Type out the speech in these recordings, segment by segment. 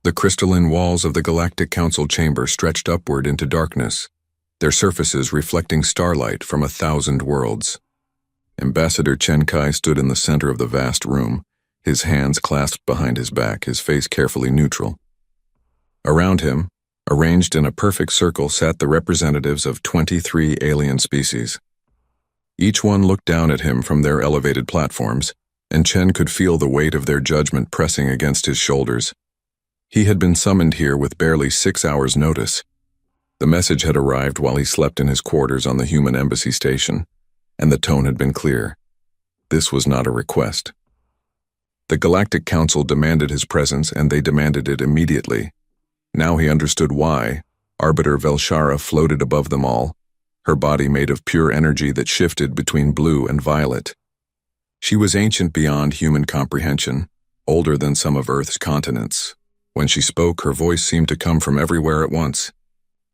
The crystalline walls of the Galactic Council chamber stretched upward into darkness, their surfaces reflecting starlight from 1,000 worlds. Ambassador Chen Kai stood in the center of the vast room, his hands clasped behind his back, his face carefully neutral. Around him, arranged in a perfect circle, sat the representatives of 23 alien species. Each one looked down at him from their elevated platforms, and Chen could feel the weight of their judgment pressing against his shoulders. He had been summoned here with barely 6 hours' notice. The message had arrived while he slept in his quarters on the human embassy station, and the tone had been clear. This was not a request. The Galactic Council demanded his presence, and they demanded it immediately. Now he understood why. Arbiter Velshara floated above them all, her body made of pure energy that shifted between blue and violet. She was ancient beyond human comprehension, older than some of Earth's continents. When she spoke, her voice seemed to come from everywhere at once,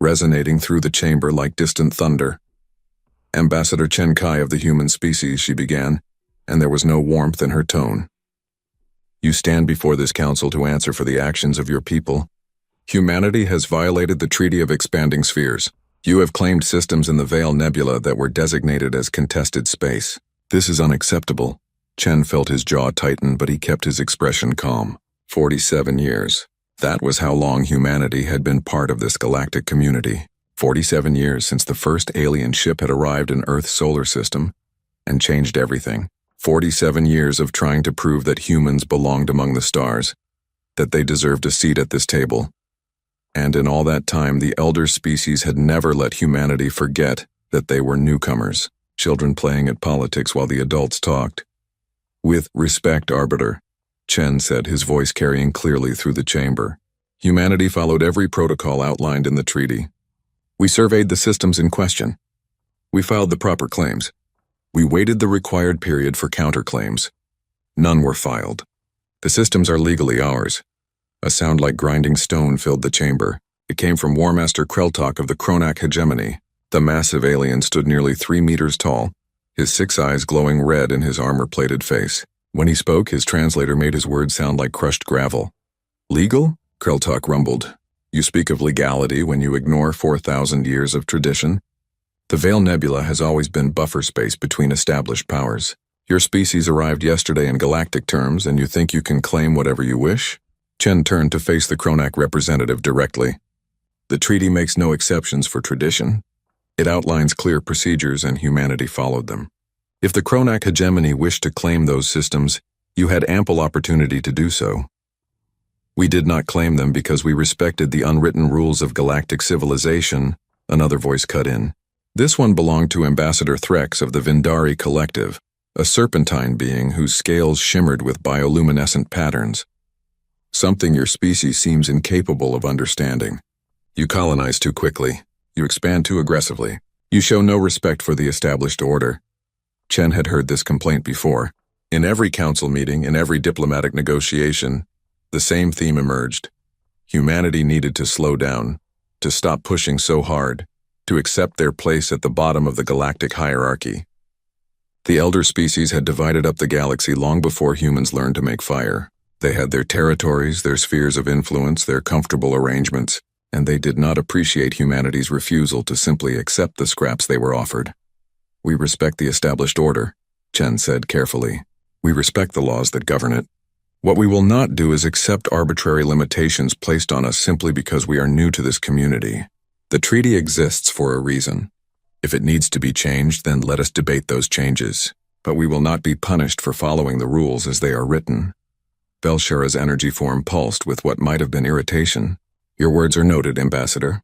resonating through the chamber like distant thunder. Ambassador Chen Kai of the human species, she began, and there was no warmth in her tone. You stand before this council to answer for the actions of your people. Humanity has violated the Treaty of Expanding Spheres. You have claimed systems in the Veil Nebula that were designated as contested space. This is unacceptable. Chen felt his jaw tighten, but he kept his expression calm. 47 years. That was how long humanity had been part of this galactic community. 47 years since the first alien ship had arrived in Earth's solar system and changed everything. 47 years of trying to prove that humans belonged among the stars, that they deserved a seat at this table. And in all that time, the elder species had never let humanity forget that they were newcomers, children playing at politics while the adults talked. With respect, Arbiter, Chen said, his voice carrying clearly through the chamber. Humanity followed every protocol outlined in the treaty. We surveyed the systems in question. We filed the proper claims. We waited the required period for counterclaims. None were filed. The systems are legally ours. A sound like grinding stone filled the chamber. It came from War Master Kreltok of the Kronak hegemony. The massive alien stood nearly 3 meters tall, his 6 eyes glowing red in his armor-plated face. When he spoke, his translator made his words sound like crushed gravel. Legal? Kreltok rumbled. You speak of legality when you ignore 4,000 years of tradition. The Veil Nebula has always been buffer space between established powers. Your species arrived yesterday in galactic terms, and you think you can claim whatever you wish? Chen turned to face the Kronak representative directly. The treaty makes no exceptions for tradition. It outlines clear procedures, and humanity followed them. If the Kronak hegemony wished to claim those systems, you had ample opportunity to do so. We did not claim them because we respected the unwritten rules of galactic civilization, another voice cut in. This one belonged to Ambassador Threx of the Vindari Collective, a serpentine being whose scales shimmered with bioluminescent patterns. Something your species seems incapable of understanding. You colonize too quickly. You expand too aggressively. You show no respect for the established order. Chen had heard this complaint before. In every council meeting, in every diplomatic negotiation, the same theme emerged. Humanity needed to slow down, to stop pushing so hard, to accept their place at the bottom of the galactic hierarchy. The elder species had divided up the galaxy long before humans learned to make fire. They had their territories, their spheres of influence, their comfortable arrangements, and they did not appreciate humanity's refusal to simply accept the scraps they were offered. We respect the established order, Chen said carefully. We respect the laws that govern it. What we will not do is accept arbitrary limitations placed on us simply because we are new to this community. The treaty exists for a reason. If it needs to be changed, then let us debate those changes. But we will not be punished for following the rules as they are written. Velshara's energy form pulsed with what might have been irritation. Your words are noted, Ambassador.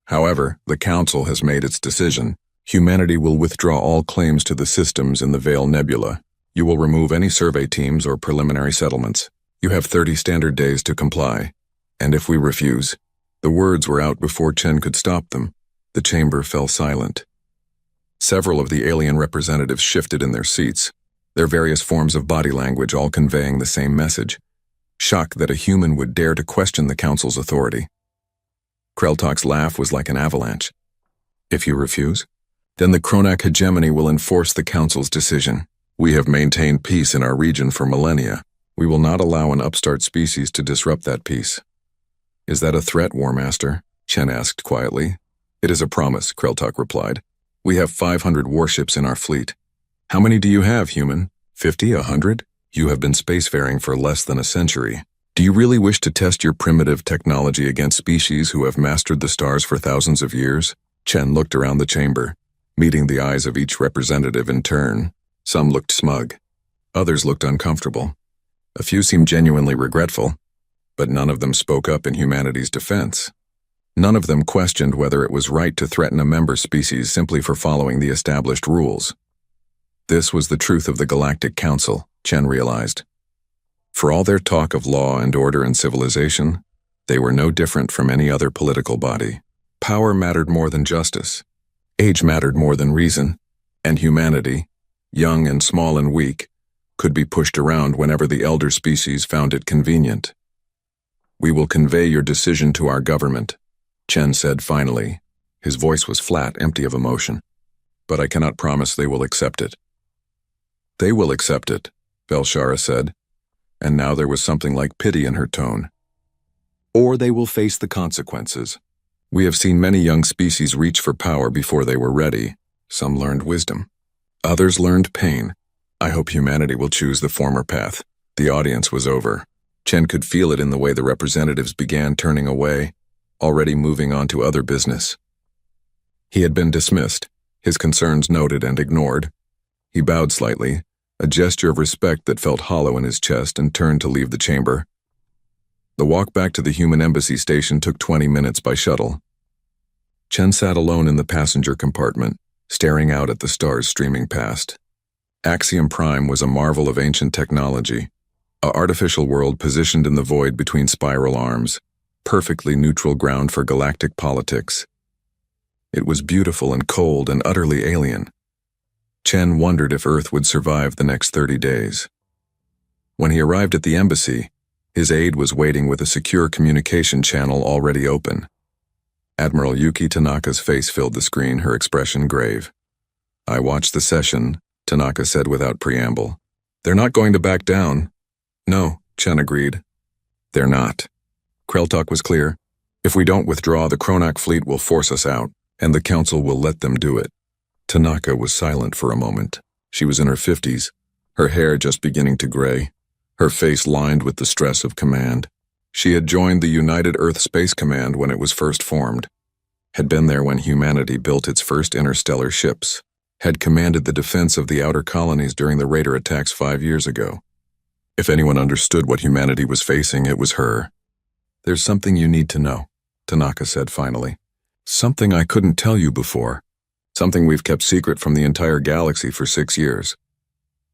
However, the Council has made its decision. Humanity will withdraw all claims to the systems in the Veil Nebula. You will remove any survey teams or preliminary settlements. You have 30 standard days to comply. And if we refuse... The words were out before Chen could stop them. The chamber fell silent. Several of the alien representatives shifted in their seats, their various forms of body language all conveying the same message. Shock that a human would dare to question the Council's authority. Kreltok's laugh was like an avalanche. If you refuse, then the Kronak hegemony will enforce the Council's decision. We have maintained peace in our region for millennia. We will not allow an upstart species to disrupt that peace. Is that a threat, War Master? Chen asked quietly. It is a promise, Kreltok replied. We have 500 warships in our fleet. How many do you have, human? 50, 100? You have been spacefaring for less than a century. Do you really wish to test your primitive technology against species who have mastered the stars for thousands of years? Chen looked around the chamber, meeting the eyes of each representative in turn. Some looked smug. Others looked uncomfortable. A few seemed genuinely regretful, but none of them spoke up in humanity's defense. None of them questioned whether it was right to threaten a member species simply for following the established rules. This was the truth of the Galactic Council, Chen realized. For all their talk of law and order and civilization, they were no different from any other political body. Power mattered more than justice. Age mattered more than reason, and humanity, young and small and weak, could be pushed around whenever the elder species found it convenient. We will convey your decision to our government, Chen said finally. His voice was flat, empty of emotion. But I cannot promise they will accept it. They will accept it, Belshara said, and now there was something like pity in her tone. Or they will face the consequences. We have seen many young species reach for power before they were ready. Some learned wisdom. Others learned pain. I hope humanity will choose the former path. The audience was over. Chen could feel it in the way the representatives began turning away, already moving on to other business. He had been dismissed, his concerns noted and ignored. He bowed slightly, a gesture of respect that felt hollow in his chest, and turned to leave the chamber. The walk back to the human embassy station took 20 minutes by shuttle. Chen sat alone in the passenger compartment, staring out at the stars streaming past. Axiom Prime was a marvel of ancient technology, an artificial world positioned in the void between spiral arms, perfectly neutral ground for galactic politics. It was beautiful and cold and utterly alien. Chen wondered if Earth would survive the next 30 days. When he arrived at the embassy, his aide was waiting with a secure communication channel already open. Admiral Yuki Tanaka's face filled the screen, her expression grave. I watched the session, Tanaka said without preamble. They're not going to back down. No, Chen agreed. They're not. Kreltok was clear. If we don't withdraw, the Kronak fleet will force us out, and the Council will let them do it. Tanaka was silent for a moment. She was in her 50s, her hair just beginning to gray, her face lined with the stress of command. She had joined the United Earth Space Command when it was first formed, had been there when humanity built its first interstellar ships, had commanded the defense of the outer colonies during the Raider attacks 5 years ago. If anyone understood what humanity was facing, it was her. There's something you need to know, Tanaka said finally. Something I couldn't tell you before. Something we've kept secret from the entire galaxy for 6 years.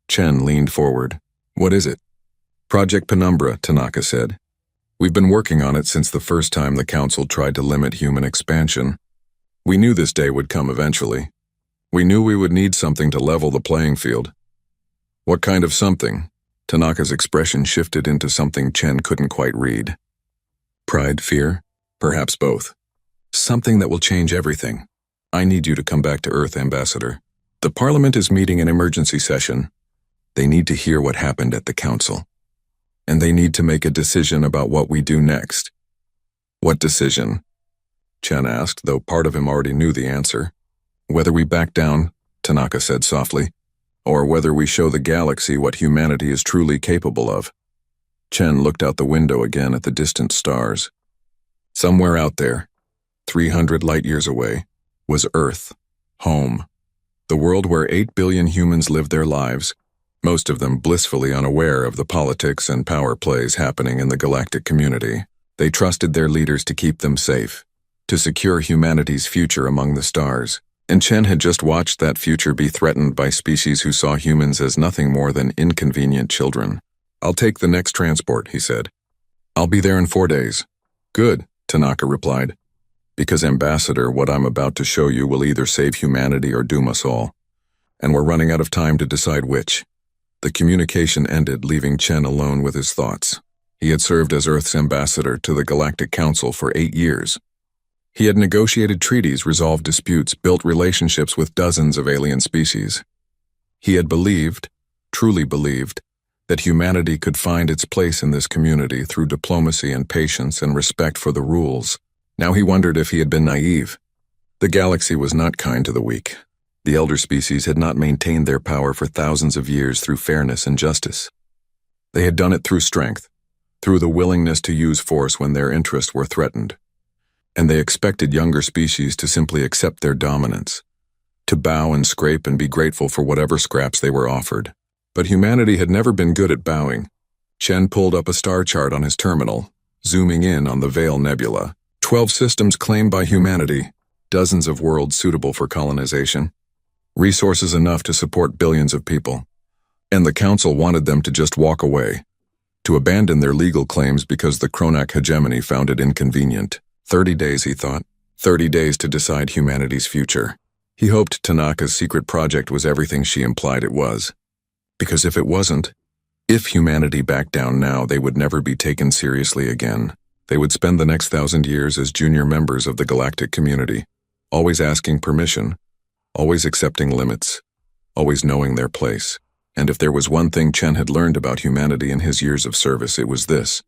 Chen leaned forward. What is it? Project Penumbra, Tanaka said. We've been working on it since the first time the Council tried to limit human expansion. We knew this day would come eventually. We knew we would need something to level the playing field. What kind of something? Tanaka's expression shifted into something Chen couldn't quite read. Pride, fear? Perhaps both. Something that will change everything. I need you to come back to Earth, Ambassador. The Parliament is meeting an emergency session. They need to hear what happened at the Council. And they need to make a decision about what we do next. What decision? Chen asked, though part of him already knew the answer. Whether we back down, Tanaka said softly, or whether we show the galaxy what humanity is truly capable of. Chen looked out the window again at the distant stars. Somewhere out there, 300 light-years away, was Earth, home. The world where 8 billion humans lived their lives, most of them blissfully unaware of the politics and power plays happening in the galactic community. They trusted their leaders to keep them safe, to secure humanity's future among the stars. And Chen had just watched that future be threatened by species who saw humans as nothing more than inconvenient children. I'll take the next transport, he said. I'll be there in 4 days. Good, Tanaka replied. Because, Ambassador, what I'm about to show you will either save humanity or doom us all. And we're running out of time to decide which. The communication ended, leaving Chen alone with his thoughts. He had served as Earth's ambassador to the Galactic Council for 8 years. He had negotiated treaties, resolved disputes, built relationships with dozens of alien species. He had believed, truly believed, that humanity could find its place in this community through diplomacy and patience and respect for the rules. Now he wondered if he had been naive. The galaxy was not kind to the weak. The elder species had not maintained their power for thousands of years through fairness and justice. They had done it through strength, through the willingness to use force when their interests were threatened. And they expected younger species to simply accept their dominance, to bow and scrape and be grateful for whatever scraps they were offered. But humanity had never been good at bowing. Chen pulled up a star chart on his terminal, zooming in on the Veil Nebula. 12 systems claimed by humanity, dozens of worlds suitable for colonization, resources enough to support billions of people. And the Council wanted them to just walk away, to abandon their legal claims because the Kronak hegemony found it inconvenient. 30 days, he thought. 30 days to decide humanity's future. He hoped Tanaka's secret project was everything she implied it was. Because if it wasn't, if humanity backed down now, they would never be taken seriously again. They would spend the next 1,000 years as junior members of the galactic community, always asking permission, always accepting limits, always knowing their place. And if there was one thing Chen had learned about humanity in his years of service, it was this.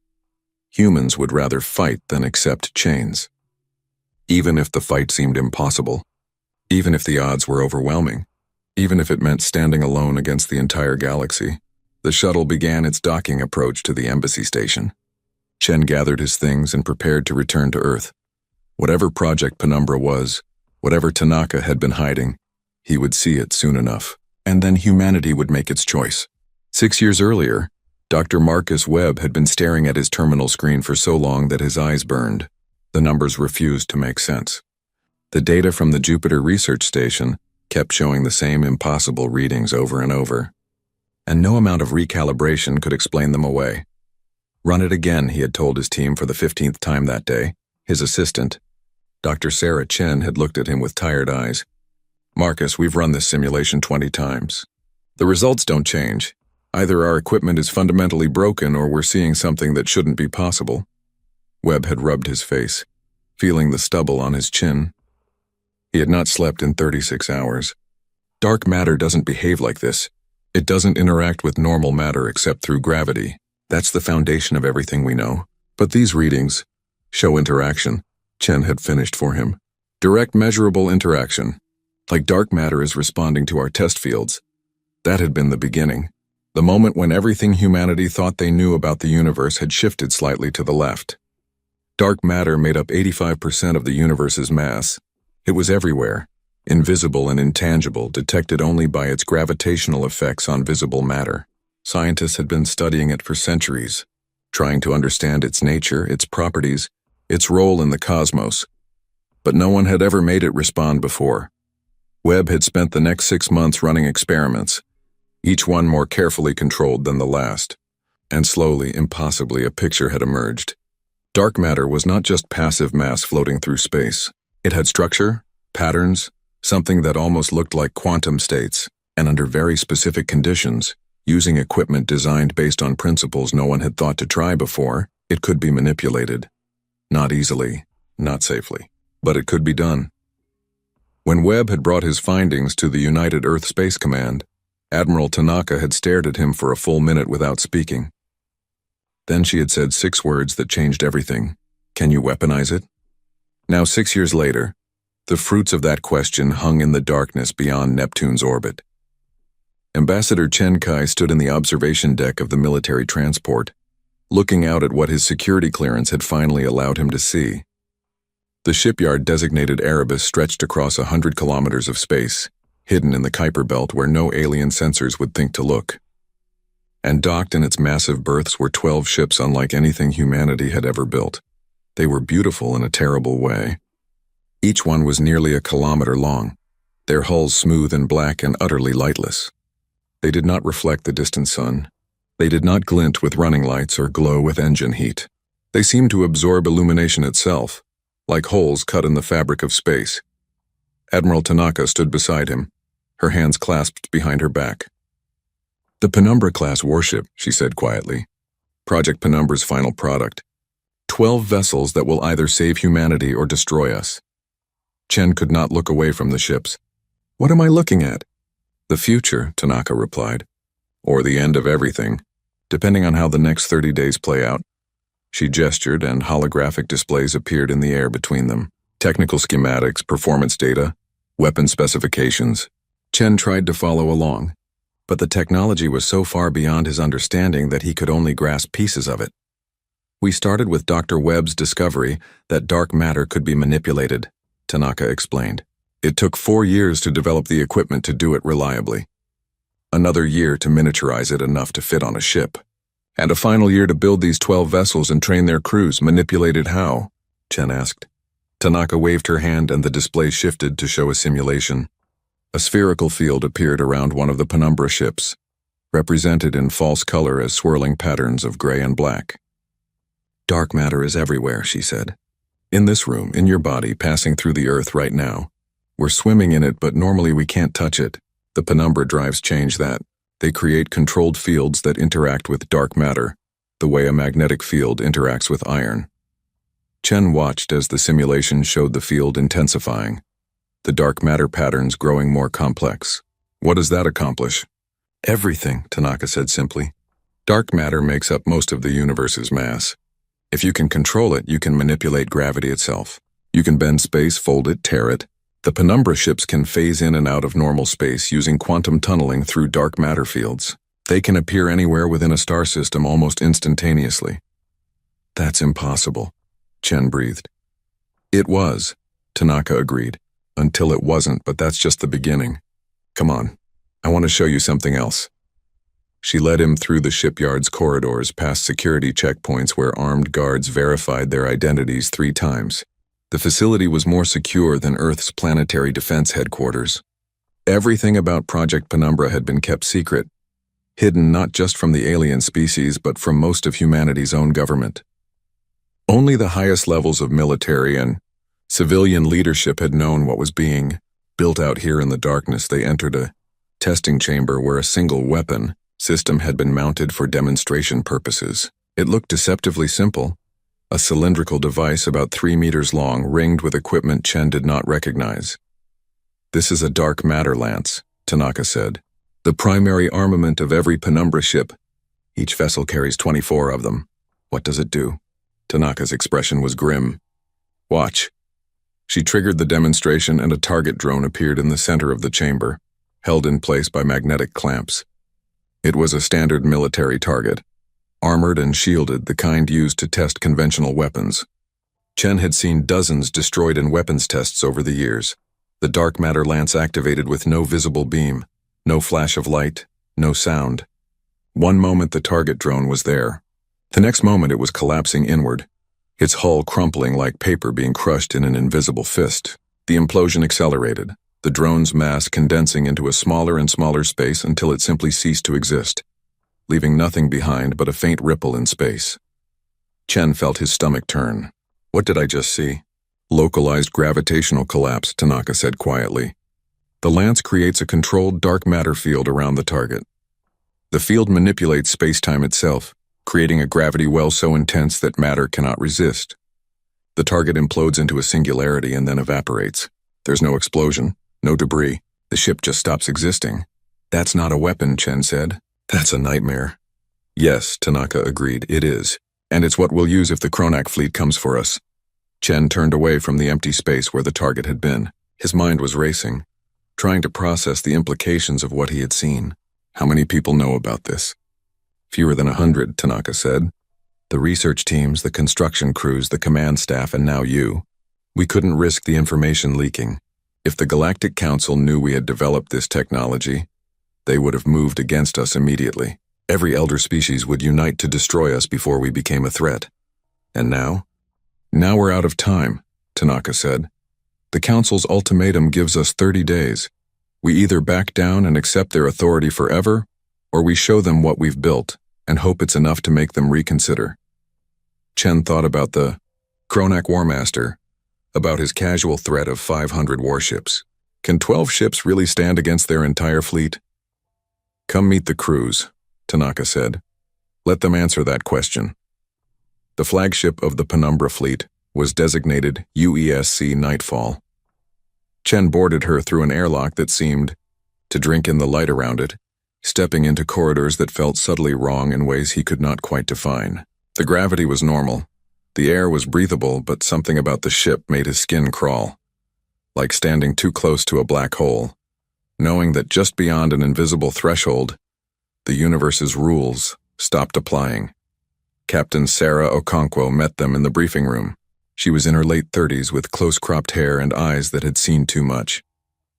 Humans would rather fight than accept chains. Even if the fight seemed impossible, even if the odds were overwhelming, even if it meant standing alone against the entire galaxy, the shuttle began its docking approach to the embassy station. Chen gathered his things and prepared to return to Earth. Whatever Project Penumbra was, whatever Tanaka had been hiding, he would see it soon enough, and then humanity would make its choice. 6 years earlier, Dr. Marcus Webb had been staring at his terminal screen for so long that his eyes burned. The numbers refused to make sense. The data from the Jupiter Research Station kept showing the same impossible readings over and over, and no amount of recalibration could explain them away. Run it again, he had told his team for the 15th time that day. His assistant, Dr. Sarah Chen, had looked at him with tired eyes. Marcus, we've run this simulation 20 times. The results don't change. Either our equipment is fundamentally broken or we're seeing something that shouldn't be possible. Webb had rubbed his face, feeling the stubble on his chin. He had not slept in 36 hours. Dark matter doesn't behave like this. It doesn't interact with normal matter except through gravity. That's the foundation of everything we know. But these readings show interaction. Chen had finished for him. Direct measurable interaction. Like dark matter is responding to our test fields. That had been the beginning. The moment when everything humanity thought they knew about the universe had shifted slightly to the left. Dark matter made up 85% of the universe's mass. It was everywhere, invisible and intangible, detected only by its gravitational effects on visible matter. Scientists had been studying it for centuries, trying to understand its nature, its properties, its role in the cosmos. But no one had ever made it respond before. Webb had spent the next 6 months running experiments, each one more carefully controlled than the last. And slowly, impossibly, a picture had emerged. Dark matter was not just passive mass floating through space. It had structure, patterns, something that almost looked like quantum states, and under very specific conditions, using equipment designed based on principles no one had thought to try before, it could be manipulated. Not easily, not safely, but it could be done. When Webb had brought his findings to the United Earth Space Command, Admiral Tanaka had stared at him for a full minute without speaking. Then she had said 6 words that changed everything. Can you weaponize it? Now 6 years later, the fruits of that question hung in the darkness beyond Neptune's orbit. Ambassador Chen Kai stood in the observation deck of the military transport, looking out at what his security clearance had finally allowed him to see. The shipyard-designated Erebus stretched across 100 kilometers of space, hidden in the Kuiper Belt where no alien sensors would think to look. And docked in its massive berths were 12 ships unlike anything humanity had ever built. They were beautiful in a terrible way. Each one was nearly a kilometer long, their hulls smooth and black and utterly lightless. They did not reflect the distant sun. They did not glint with running lights or glow with engine heat. They seemed to absorb illumination itself, like holes cut in the fabric of space. Admiral Tanaka stood beside him, her hands clasped behind her back. The Penumbra-class warship, she said quietly. Project Penumbra's final product. 12 vessels that will either save humanity or destroy us. Chen could not look away from the ships. What am I looking at? The future, Tanaka replied. Or the end of everything. depending on how the next 30 days play out. She gestured, and holographic displays appeared in the air between them. Technical schematics, performance data, weapon specifications. Chen tried to follow along, but the technology was so far beyond his understanding that he could only grasp pieces of it. We started with Dr. Webb's discovery that dark matter could be manipulated, Tanaka explained. It took 4 years to develop the equipment to do it reliably. Another year to miniaturize it enough to fit on a ship. And a final year to build these 12 vessels and train their crews. Manipulated how? Chen asked. Tanaka waved her hand and the display shifted to show a simulation. A spherical field appeared around one of the Penumbra ships, represented in false color as swirling patterns of gray and black. Dark matter is everywhere, she said. In this room, in your body, passing through the Earth right now. We're swimming in it, but normally we can't touch it. The Penumbra drives change that. They create controlled fields that interact with dark matter, the way a magnetic field interacts with iron. Chen watched as the simulation showed the field intensifying, the dark matter patterns growing more complex. What does that accomplish? Everything, Tanaka said simply. Dark matter makes up most of the universe's mass. If you can control it, you can manipulate gravity itself. You can bend space, fold it, tear it. The Penumbra ships can phase in and out of normal space using quantum tunneling through dark matter fields. They can appear anywhere within a star system almost instantaneously. That's impossible, Chen breathed. It was, Tanaka agreed. Until it wasn't, but that's just the beginning. Come on, I want to show you something else. She led him through the shipyard's corridors past security checkpoints where armed guards verified their identities 3 times. The facility was more secure than Earth's planetary defense headquarters. Everything about Project Penumbra had been kept secret, hidden not just from the alien species but from most of humanity's own government. Only the highest levels of military and civilian leadership had known what was being built out here in the darkness. They entered a testing chamber where a single weapon system had been mounted for demonstration purposes. It looked deceptively simple. A cylindrical device about 3 meters long, ringed with equipment Chen did not recognize. This is a dark matter lance, Tanaka said. The primary armament of every Penumbra ship. Each vessel carries 24 of them. What does it do? Tanaka's expression was grim. Watch. She triggered the demonstration and a target drone appeared in the center of the chamber, held in place by magnetic clamps. It was a standard military target, armored and shielded, the kind used to test conventional weapons. Chen had seen dozens destroyed in weapons tests over the years. The dark matter lance activated with no visible beam, no flash of light, no sound. One moment the target drone was there. The next moment it was collapsing inward, its hull crumpling like paper being crushed in an invisible fist. The implosion accelerated, the drone's mass condensing into a smaller and smaller space until it simply ceased to exist, leaving nothing behind but a faint ripple in space. Chen felt his stomach turn. What did I just see? Localized gravitational collapse, Tanaka said quietly. The lance creates a controlled dark matter field around the target. The field manipulates space-time itself, creating a gravity well so intense that matter cannot resist. The target implodes into a singularity and then evaporates. There's no explosion, no debris. The ship just stops existing. That's not a weapon, Chen said. That's a nightmare. Yes, Tanaka agreed, it is. And it's what we'll use if the Kronak fleet comes for us. Chen turned away from the empty space where the target had been. His mind was racing, trying to process the implications of what he had seen. How many people know about this? Fewer than 100, Tanaka said. The research teams, the construction crews, the command staff, and now you. We couldn't risk the information leaking. If the Galactic Council knew we had developed this technology, they would have moved against us immediately. Every elder species would unite to destroy us before we became a threat. And now? Now we're out of time, Tanaka said. The Council's ultimatum gives us 30 days. We either back down and accept their authority forever, or we show them what we've built and hope it's enough to make them reconsider. Chen thought about the Kronak Warmaster, about his casual threat of 500 warships. Can 12 ships really stand against their entire fleet? Come meet the crews, Tanaka said. Let them answer that question. The flagship of the Penumbra fleet was designated UESC Nightfall. Chen boarded her through an airlock that seemed to drink in the light around it, stepping into corridors that felt subtly wrong in ways he could not quite define. The gravity was normal. The air was breathable, but something about the ship made his skin crawl, like standing too close to a black hole, knowing that just beyond an invisible threshold, the universe's rules stopped applying. Captain Sarah Okonkwo met them in the briefing room. She was in her late 30s with close-cropped hair and eyes that had seen too much.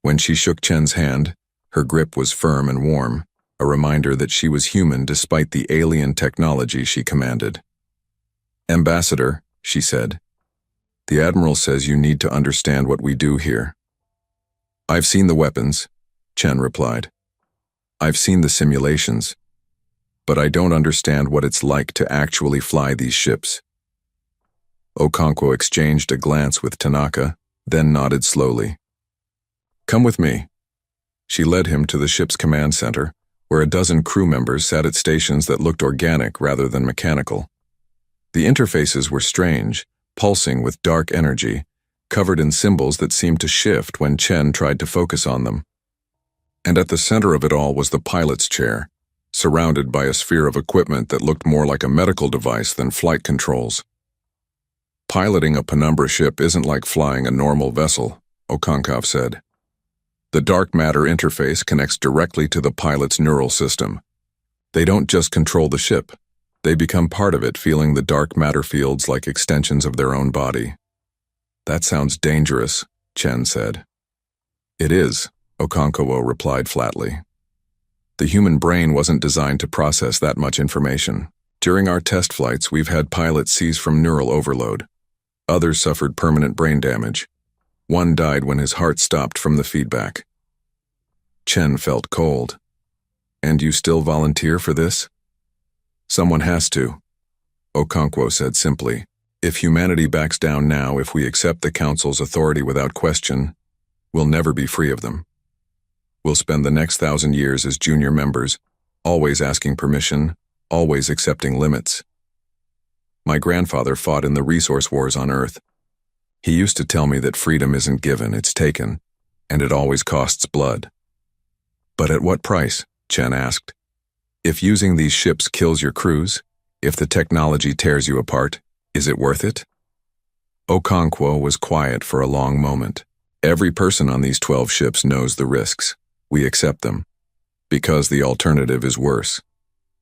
When she shook Chen's hand, her grip was firm and warm, a reminder that she was human despite the alien technology she commanded. "Ambassador," she said, "the Admiral says you need to understand what we do here." "I've seen the weapons," Chen replied. "I've seen the simulations, but I don't understand what it's like to actually fly these ships." Okonkwo exchanged a glance with Tanaka, then nodded slowly. "Come with me." She led him to the ship's command center, where a dozen crew members sat at stations that looked organic rather than mechanical. The interfaces were strange, pulsing with dark energy, covered in symbols that seemed to shift when Chen tried to focus on them. And at the center of it all was the pilot's chair, surrounded by a sphere of equipment that looked more like a medical device than flight controls. "Piloting a penumbra ship isn't like flying a normal vessel," Okonkwo said. "The dark matter interface connects directly to the pilot's neural system. They don't just control the ship. They become part of it, feeling the dark matter fields like extensions of their own body." "That sounds dangerous," Chen said. "It is," Okonkwo replied flatly. "The human brain wasn't designed to process that much information. During our test flights, we've had pilots seize from neural overload. Others suffered permanent brain damage. One died when his heart stopped from the feedback." Chen felt cold. "And you still volunteer for this?" "Someone has to," Okonkwo said simply. "If humanity backs down now, if we accept the Council's authority without question, we'll never be free of them. We'll spend the next 1,000 years as junior members, always asking permission, always accepting limits. My grandfather fought in the resource wars on Earth. He used to tell me that freedom isn't given, it's taken, and it always costs blood." "But at what price?" Chen asked. "If using these ships kills your crews, if the technology tears you apart, is it worth it?" Okonkwo was quiet for a long moment. "Every person on these 12 ships knows the risks. We accept them. Because the alternative is worse.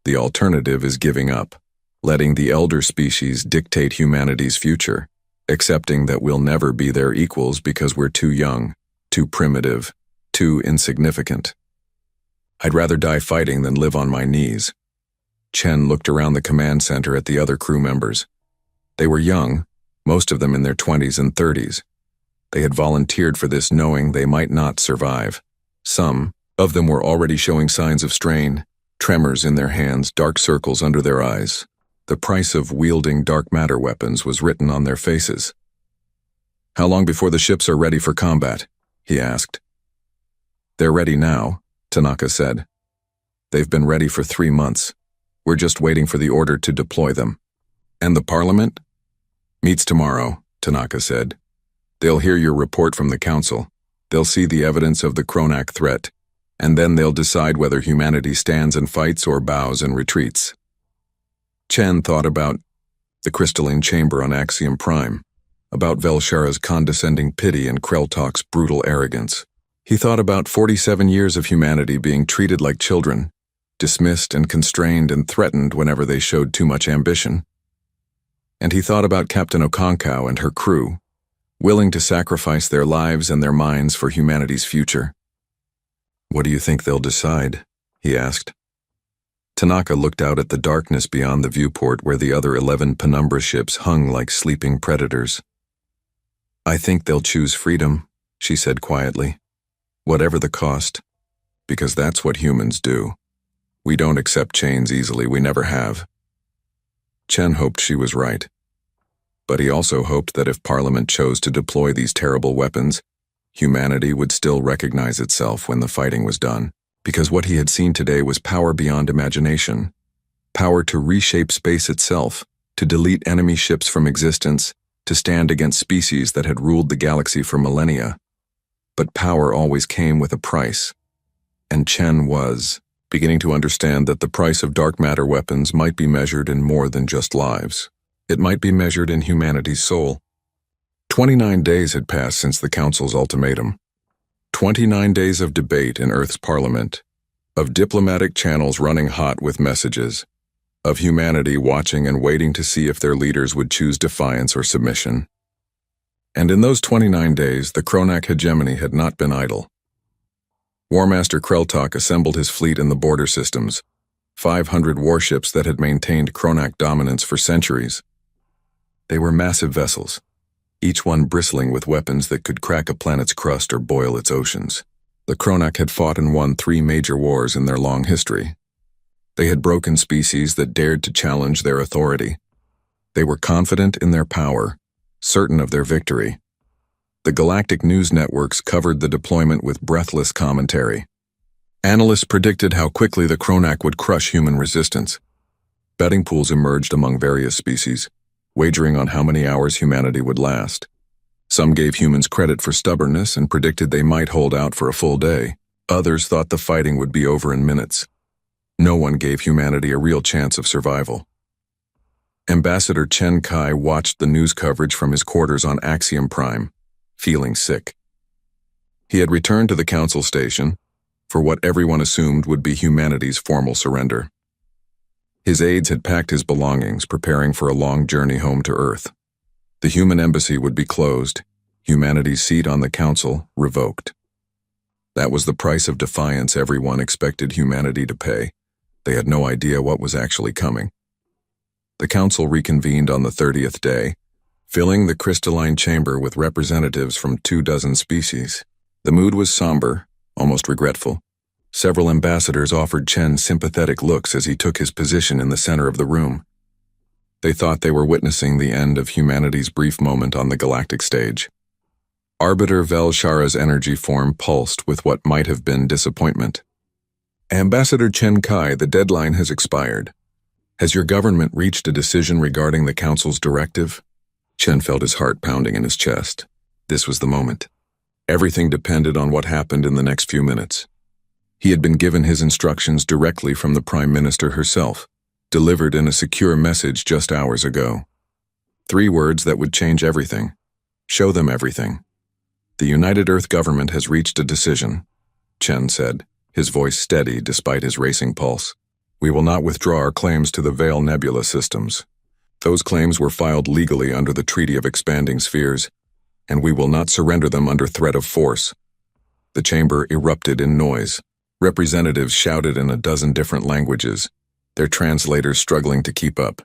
The alternative is giving up, letting the elder species dictate humanity's future, accepting that we'll never be their equals because we're too young, too primitive, too insignificant. I'd rather die fighting than live on my knees." Chen looked around the command center at the other crew members. They were young, most of them in their 20s and 30s. They had volunteered for this knowing they might not survive. Some of them were already showing signs of strain, tremors in their hands, dark circles under their eyes. The price of wielding dark matter weapons was written on their faces. "How long before the ships are ready for combat?" he asked. "They're ready now," Tanaka said. "They've been ready for 3 months. We're just waiting for the order to deploy them." "And the Parliament?" "Meets tomorrow," Tanaka said. "They'll hear your report from the Council. They'll see the evidence of the Kronak threat, and then they'll decide whether humanity stands and fights or bows and retreats." Chen thought about the crystalline chamber on Axiom Prime, about Velshara's condescending pity and Kreltalk's brutal arrogance. He thought about 47 years of humanity being treated like children, dismissed and constrained and threatened whenever they showed too much ambition. And he thought about Captain Okonkwo and her crew, willing to sacrifice their lives and their minds for humanity's future. "What do you think they'll decide?" he asked. Tanaka looked out at the darkness beyond the viewport where the other 11 penumbra ships hung like sleeping predators. "I think they'll choose freedom," she said quietly. "Whatever the cost, because that's what humans do. We don't accept chains easily, we never have." Chen hoped she was right. But he also hoped that if Parliament chose to deploy these terrible weapons, humanity would still recognize itself when the fighting was done, because what he had seen today was power beyond imagination, power to reshape space itself, to delete enemy ships from existence, to stand against species that had ruled the galaxy for millennia. But power always came with a price, and Chen was beginning to understand that the price of dark matter weapons might be measured in more than just lives. It might be measured in humanity's soul. 29 days had passed since the Council's ultimatum. 29 days of debate in Earth's parliament, of diplomatic channels running hot with messages, of humanity watching and waiting to see if their leaders would choose defiance or submission. And in those 29 days, the Kronak hegemony had not been idle. War Master Kreltok assembled his fleet in the border systems, 500 warships that had maintained Kronak dominance for centuries. They were massive vessels, each one bristling with weapons that could crack a planet's crust or boil its oceans. The Kronak had fought and won 3 major wars in their long history. They had broken species that dared to challenge their authority. They were confident in their power, certain of their victory. The Galactic news networks covered the deployment with breathless commentary. Analysts predicted how quickly the Kronak would crush human resistance. Betting pools emerged among various species, wagering on how many hours humanity would last. Some gave humans credit for stubbornness and predicted they might hold out for a full day. Others thought the fighting would be over in minutes. No one gave humanity a real chance of survival. Ambassador Chen Kai watched the news coverage from his quarters on Axiom Prime, feeling sick. He had returned to the Council station for what everyone assumed would be humanity's formal surrender. His aides had packed his belongings, preparing for a long journey home to Earth. The human embassy would be closed, humanity's seat on the Council revoked. That was the price of defiance everyone expected humanity to pay. They had no idea what was actually coming. The Council reconvened on the 30th day, filling the crystalline chamber with representatives from 24 species. The mood was somber, almost regretful. Several ambassadors offered Chen sympathetic looks as he took his position in the center of the room. They thought they were witnessing the end of humanity's brief moment on the galactic stage. Arbiter Velshara's energy form pulsed with what might have been disappointment. Ambassador Chen Kai, the deadline has expired. Has your government reached a decision regarding the Council's directive? Chen felt his heart pounding in his chest. This was the moment. Everything depended on what happened in the next few minutes. He had been given his instructions directly from the Prime Minister herself, delivered in a secure message just hours ago. 3 words that would change everything. Show them everything. The United Earth government has reached a decision, Chen said, his voice steady despite his racing pulse. We will not withdraw our claims to the Veil Nebula systems. Those claims were filed legally under the Treaty of Expanding Spheres, and we will not surrender them under threat of force. The chamber erupted in noise. Representatives shouted in a dozen different languages, their translators struggling to keep up.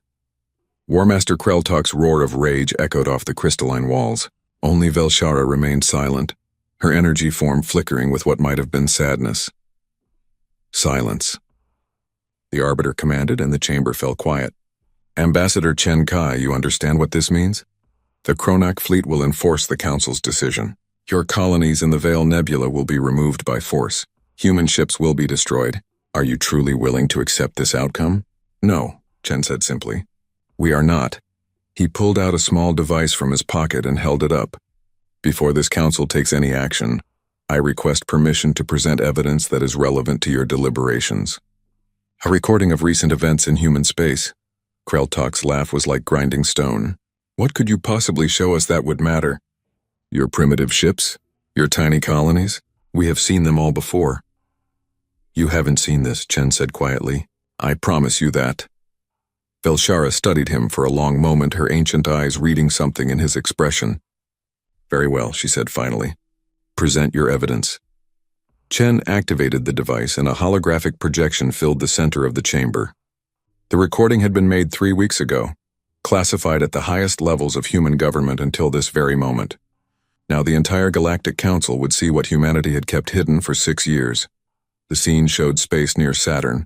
War Master Kreltok's roar of rage echoed off the crystalline walls. Only Velshara remained silent, her energy form flickering with what might have been sadness. Silence. The Arbiter commanded, and the chamber fell quiet. Ambassador Chen Kai, you understand what this means? The Kronak fleet will enforce the Council's decision. Your colonies in the Veil Nebula will be removed by force. Human ships will be destroyed. Are you truly willing to accept this outcome? No, Chen said simply. We are not. He pulled out a small device from his pocket and held it up. Before this council takes any action, I request permission to present evidence that is relevant to your deliberations. A recording of recent events in human space. Kreltok's laugh was like grinding stone. What could you possibly show us that would matter? Your primitive ships? Your tiny colonies? We have seen them all before. You haven't seen this, Chen said quietly. I promise you that. Velshara studied him for a long moment, her ancient eyes reading something in his expression. Very well, she said finally. Present your evidence. Chen activated the device and a holographic projection filled the center of the chamber. The recording had been made 3 weeks ago, classified at the highest levels of human government until this very moment. Now the entire Galactic Council would see what humanity had kept hidden for 6 years. The scene showed space near Saturn,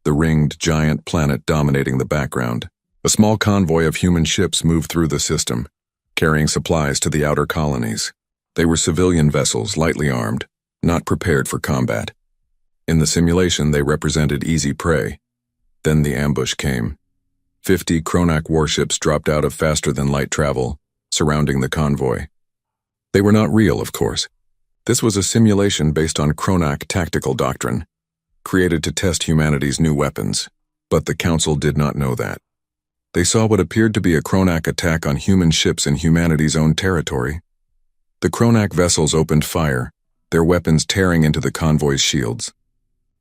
the ringed giant planet dominating the background. A small convoy of human ships moved through the system, carrying supplies to the outer colonies. They were civilian vessels, lightly armed, not prepared for combat. In the simulation, they represented easy prey. Then the ambush came. 50 Kronak warships dropped out of faster-than-light travel, surrounding the convoy. They were not real, of course. This was a simulation based on Kronak tactical doctrine. created to test humanity's new weapons. But the Council did not know that. They saw what appeared to be a Kronak attack on human ships in humanity's own territory. The Kronak vessels opened fire, their weapons tearing into the convoy's shields.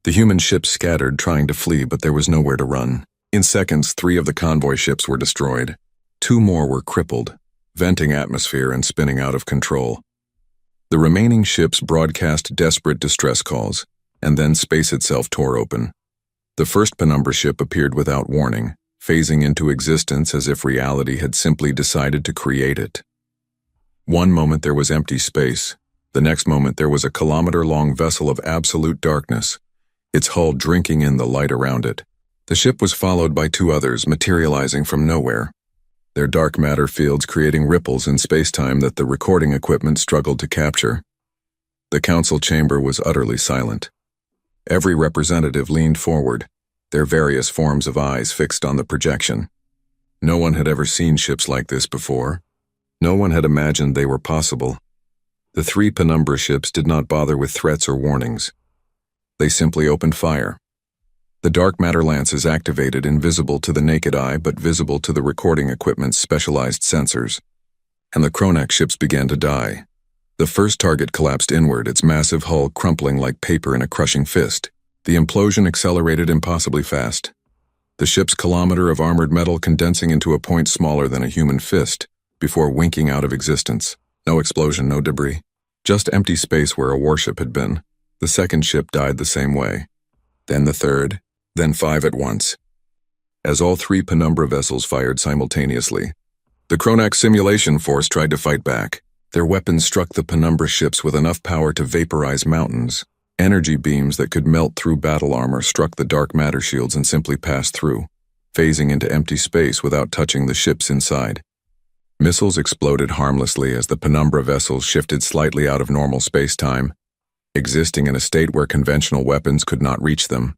The human ships scattered, trying to flee, but there was nowhere to run. In seconds, 3 of the convoy ships were destroyed. 2 more were crippled, venting atmosphere and spinning out of control. The remaining ships broadcast desperate distress calls, and then space itself tore open. The first Penumbra ship appeared without warning, phasing into existence as if reality had simply decided to create it. One moment there was empty space. The next moment there was a kilometer-long vessel of absolute darkness, its hull drinking in the light around it. The ship was followed by 2 others materializing from nowhere, their dark matter fields creating ripples in space-time that the recording equipment struggled to capture. The council chamber was utterly silent. Every representative leaned forward, their various forms of eyes fixed on the projection. No one had ever seen ships like this before. No one had imagined they were possible. The 3 Penumbra ships did not bother with threats or warnings. They simply opened fire. The dark matter lances activated, invisible to the naked eye but visible to the recording equipment's specialized sensors. And the Kronak ships began to die. The first target collapsed inward, its massive hull crumpling like paper in a crushing fist. The implosion accelerated impossibly fast. The ship's kilometer of armored metal condensing into a point smaller than a human fist, before winking out of existence. No explosion, no debris. Just empty space where a warship had been. The second ship died the same way. Then the third, then 5 at once. As all 3 Penumbra vessels fired simultaneously, the Kronak simulation force tried to fight back. Their weapons struck the Penumbra ships with enough power to vaporize mountains. Energy beams that could melt through battle armor struck the dark matter shields and simply passed through, phasing into empty space without touching the ships inside. Missiles exploded harmlessly as the Penumbra vessels shifted slightly out of normal space-time, existing in a state where conventional weapons could not reach them.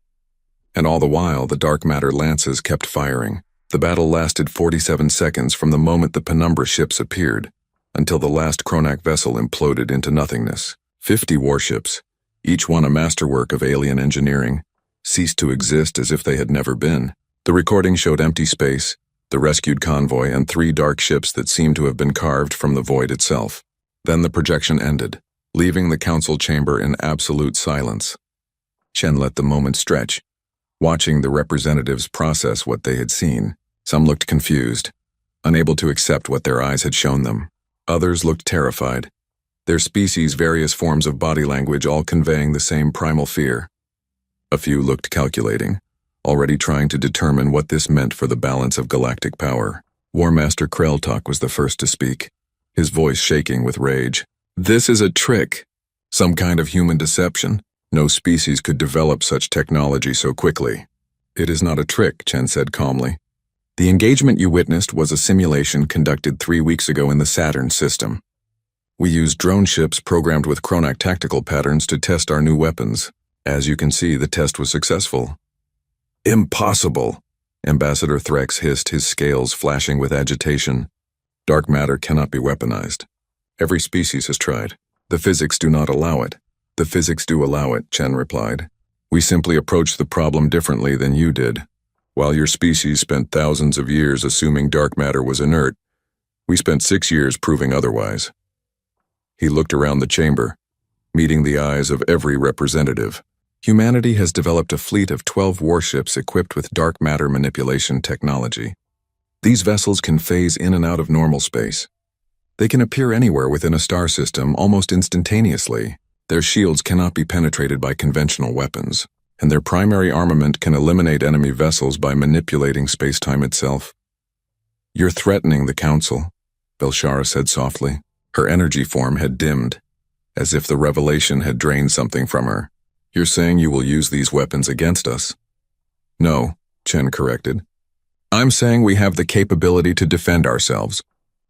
And all the while, the dark matter lances kept firing. The battle lasted 47 seconds from the moment the Penumbra ships appeared, until the last Kronak vessel imploded into nothingness. 50 warships, each one a masterwork of alien engineering, ceased to exist as if they had never been. The recording showed empty space, the rescued convoy, and 3 dark ships that seemed to have been carved from the void itself. Then the projection ended, leaving the council chamber in absolute silence. Chen let the moment stretch, watching the representatives process what they had seen. Some looked confused, unable to accept what their eyes had shown them. Others looked terrified, their species' various forms of body language all conveying the same primal fear. A few looked calculating, already trying to determine what this meant for the balance of galactic power. War Master Kreltok was the first to speak, his voice shaking with rage. "This is a trick, some kind of human deception. No species could develop such technology so quickly." "It is not a trick," Chen said calmly. "The engagement you witnessed was a simulation conducted 3 weeks ago in the Saturn system. We used drone ships programmed with Kronak tactical patterns to test our new weapons. As you can see, the test was successful." "Impossible!" Ambassador Threx hissed, his scales flashing with agitation. "Dark matter cannot be weaponized. Every species has tried. The physics do not allow it." "The physics do allow it," Chen replied. "We simply approached the problem differently than you did. While your species spent thousands of years assuming dark matter was inert, we spent 6 years proving otherwise." He looked around the chamber, meeting the eyes of every representative. Humanity has developed a fleet of 12 warships equipped with dark matter manipulation technology. These vessels can phase in and out of normal space. They can appear anywhere within a star system almost instantaneously. Their shields cannot be penetrated by conventional weapons, and their primary armament can eliminate enemy vessels by manipulating space-time itself. "You're threatening the Council," Belshara said softly. Her energy form had dimmed, as if the revelation had drained something from her. "You're saying you will use these weapons against us?" "No," Chen corrected. "I'm saying we have the capability to defend ourselves.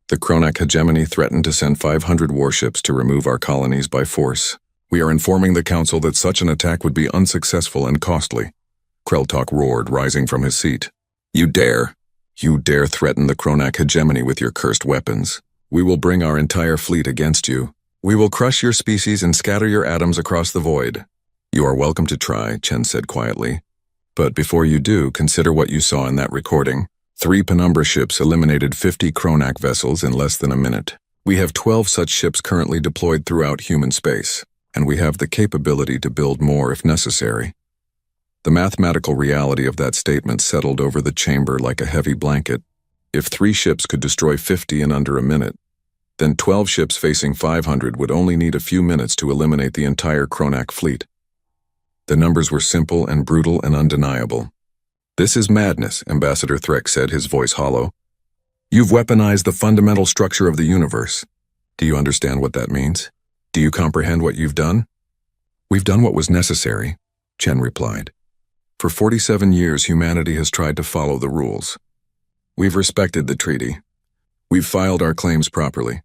The Kronak hegemony threatened to send 500 warships to remove our colonies by force. We are informing the Council that such an attack would be unsuccessful and costly." Kreltok roared, rising from his seat. You dare threaten the Kronak hegemony with your cursed weapons. We will bring our entire fleet against you. We will crush your species and scatter your atoms across the void." You are welcome to try, Chen said quietly. But before you do, consider what you saw in that recording. 3 Penumbra ships eliminated 50 Kronak vessels in less than a minute. We have 12 such ships currently deployed throughout human space, and we have the capability to build more if necessary. The mathematical reality of that statement settled over the chamber like a heavy blanket. If 3 ships could destroy 50 in under a minute, then 12 ships facing 500 would only need a few minutes to eliminate the entire Kronak fleet. The numbers were simple and brutal and undeniable. This is madness, Ambassador Threck said, his voice hollow. You've weaponized the fundamental structure of the universe. Do you understand what that means? Do you comprehend what you've done? We've done what was necessary, Chen replied. For 47 years, humanity has tried to follow the rules. We've respected the treaty. We've filed our claims properly.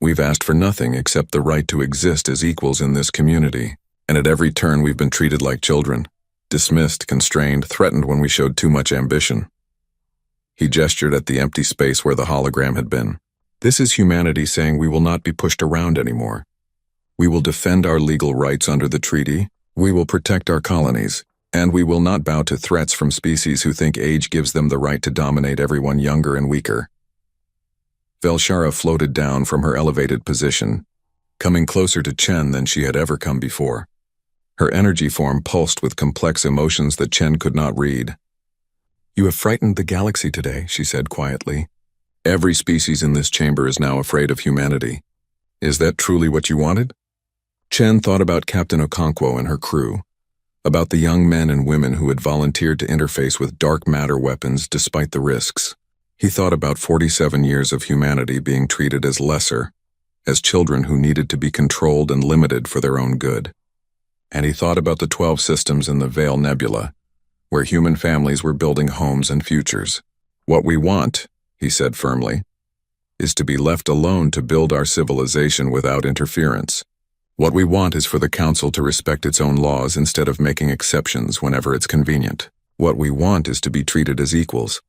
We've asked for nothing except the right to exist as equals in this community, and at every turn we've been treated like children, dismissed, constrained, threatened when we showed too much ambition. He gestured at the empty space where the hologram had been. This is humanity saying we will not be pushed around anymore. We will defend our legal rights under the treaty, we will protect our colonies, and we will not bow to threats from species who think age gives them the right to dominate everyone younger and weaker. Velshara floated down from her elevated position, coming closer to Chen than she had ever come before. Her energy form pulsed with complex emotions that Chen could not read. You have frightened the galaxy today, she said quietly. Every species in this chamber is now afraid of humanity. Is that truly what you wanted? Chen thought about Captain Okonkwo and her crew, about the young men and women who had volunteered to interface with dark matter weapons despite the risks. He thought about 47 years of humanity being treated as lesser, as children who needed to be controlled and limited for their own good. And he thought about the 12 systems in the Veil Nebula, where human families were building homes and futures. What we want, he said firmly, is to be left alone to build our civilization without interference. What we want is for the Council to respect its own laws instead of making exceptions whenever it's convenient. What we want is to be treated as equals,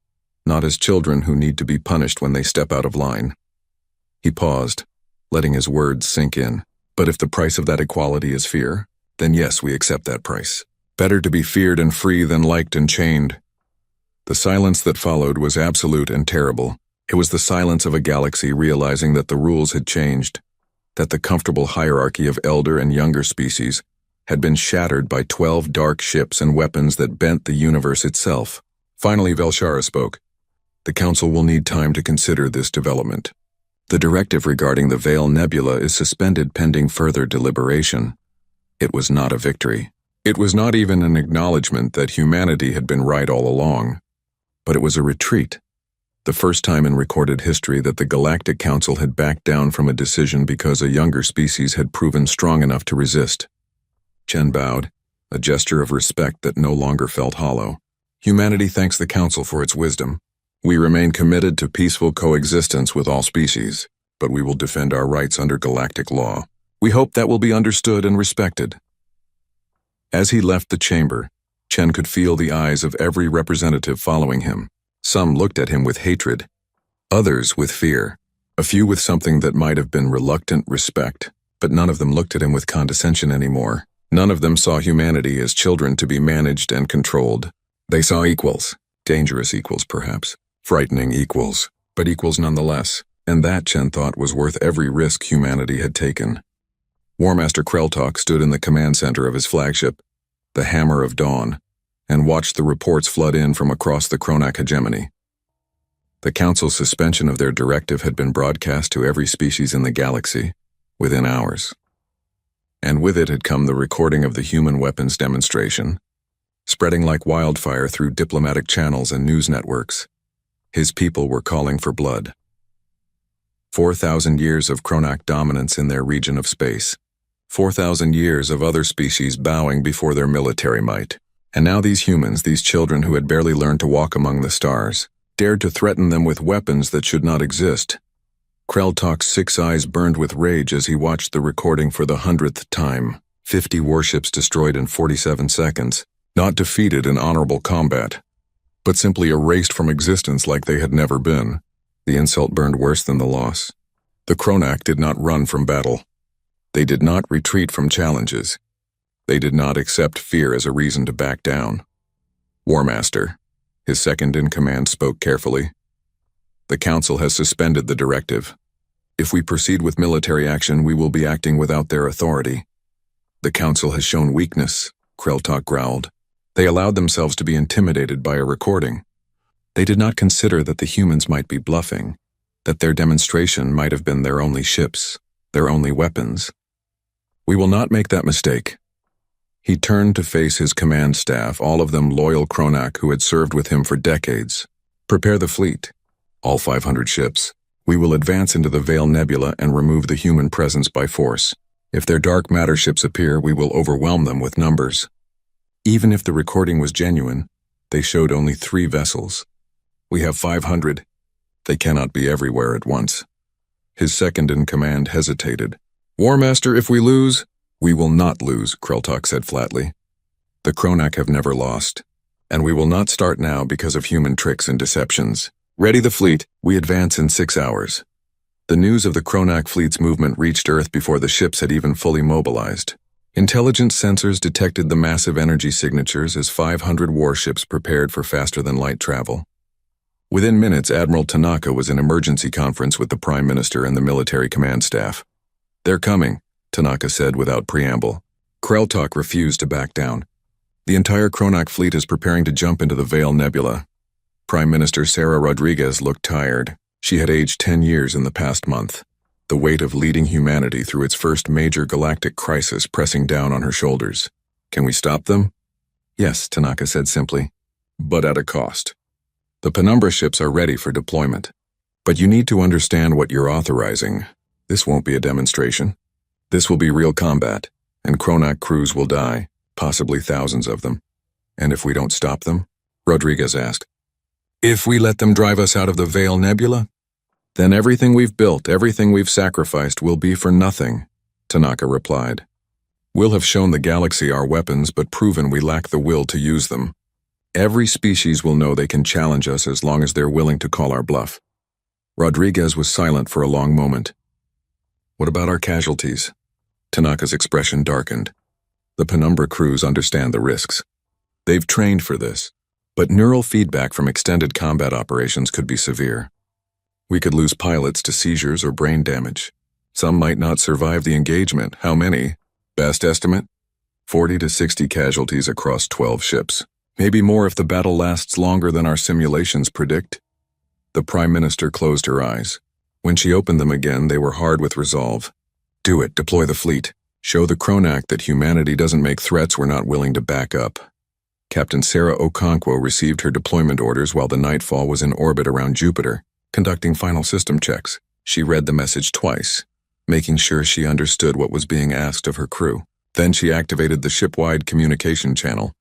not as children who need to be punished when they step out of line. He paused, letting his words sink in. But if the price of that equality is fear, then yes, we accept that price. Better to be feared and free than liked and chained. The silence that followed was absolute and terrible. It was the silence of a galaxy realizing that the rules had changed, that the comfortable hierarchy of elder and younger species had been shattered by 12 dark ships and weapons that bent the universe itself. Finally, Velshara spoke. The Council will need time to consider this development. The directive regarding the Veil Nebula is suspended pending further deliberation. It was not a victory. It was not even an acknowledgement that humanity had been right all along. But it was a retreat. The first time in recorded history that the Galactic Council had backed down from a decision because a younger species had proven strong enough to resist. Chen bowed, a gesture of respect that no longer felt hollow. Humanity thanks the Council for its wisdom. We remain committed to peaceful coexistence with all species, but we will defend our rights under galactic law. We hope that will be understood and respected. As he left the chamber, Chen could feel the eyes of every representative following him. Some looked at him with hatred, others with fear, a few with something that might have been reluctant respect, but none of them looked at him with condescension anymore. None of them saw humanity as children to be managed and controlled. They saw equals, dangerous equals perhaps, frightening equals, but equals nonetheless, and that, Chen thought, was worth every risk humanity had taken. War Master Kreltok stood in the command center of his flagship, the Hammer of Dawn, and watched the reports flood in from across the Kronak hegemony. The Council's suspension of their directive had been broadcast to every species in the galaxy within hours. And with it had come the recording of the human weapons demonstration, spreading like wildfire through diplomatic channels and news networks. His people were calling for blood. 4,000 years of Kronak dominance in their region of space. 4,000 years of other species bowing before their military might. And now these humans, these children who had barely learned to walk among the stars, dared to threaten them with weapons that should not exist. Kreltok's 6 eyes burned with rage as he watched the recording for the 100th time. 50 warships destroyed in 47 seconds, not defeated in honorable combat, but simply erased from existence like they had never been. The insult burned worse than the loss. The Kronak did not run from battle. They did not retreat from challenges. They did not accept fear as a reason to back down. Warmaster, his second-in-command, spoke carefully. The Council has suspended the directive. If we proceed with military action, we will be acting without their authority. The Council has shown weakness, Kreltok growled. They allowed themselves to be intimidated by a recording. They did not consider that the humans might be bluffing, that their demonstration might have been their only ships, their only weapons. We will not make that mistake. He turned to face his command staff, all of them loyal Kronak who had served with him for decades. Prepare the fleet, all 500 ships. We will advance into the Veil Nebula and remove the human presence by force. If their dark matter ships appear, we will overwhelm them with numbers. Even if the recording was genuine, they showed only 3 vessels. We have 500. They cannot be everywhere at once. His second-in-command hesitated. Warmaster, if we lose, we will not lose, Kreltok said flatly. The Kronak have never lost, and we will not start now because of human tricks and deceptions. Ready the fleet. We advance in 6 hours. The news of the Kronak fleet's movement reached Earth before the ships had even fully mobilized. Intelligence sensors detected the massive energy signatures as 500 warships prepared for faster-than-light travel. Within minutes, Admiral Tanaka was in emergency conference with the Prime Minister and the military command staff. They're coming, Tanaka said without preamble. Kreltok refused to back down. The entire Kronak fleet is preparing to jump into the Veil Nebula. Prime Minister Sarah Rodriguez looked tired. She had aged 10 years in the past month, the weight of leading humanity through its first major galactic crisis pressing down on her shoulders. Can we stop them? Yes, Tanaka said simply, but at a cost. The Penumbra ships are ready for deployment. But you need to understand what you're authorizing. This won't be a demonstration. This will be real combat, and Kronak crews will die, possibly thousands of them. And if we don't stop them? Rodriguez asked. If we let them drive us out of the Veil Nebula? Then everything we've built, everything we've sacrificed will be for nothing, Tanaka replied. We'll have shown the galaxy our weapons, but proven we lack the will to use them. Every species will know they can challenge us as long as they're willing to call our bluff. Rodriguez was silent for a long moment. What about our casualties? Tanaka's expression darkened. The Penumbra crews understand the risks. They've trained for this, but neural feedback from extended combat operations could be severe. We could lose pilots to seizures or brain damage. Some might not survive the engagement. How many? Best estimate? 40 to 60 casualties across 12 ships. Maybe more if the battle lasts longer than our simulations predict. The Prime Minister closed her eyes. When she opened them again, they were hard with resolve. Do it. Deploy the fleet. Show the Kronak that humanity doesn't make threats we're not willing to back up. Captain Sarah Okonkwo received her deployment orders while the Nightfall was in orbit around Jupiter, conducting final system checks. She read the message twice, making sure she understood what was being asked of her crew. Then she activated the ship-wide communication channel.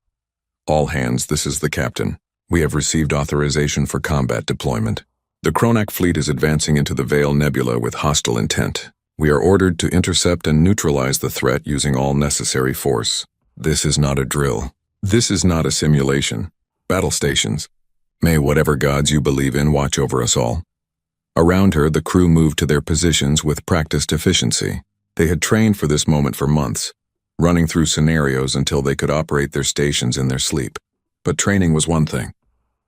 All hands, this is the captain. We have received authorization for combat deployment. The Kronak fleet is advancing into the Veil Nebula with hostile intent. We are ordered to intercept and neutralize the threat using all necessary force. This is not a drill. This is not a simulation. Battle stations. May whatever gods you believe in watch over us all. Around her, the crew moved to their positions with practiced efficiency. They had trained for this moment for months, running through scenarios until they could operate their stations in their sleep. But training was one thing.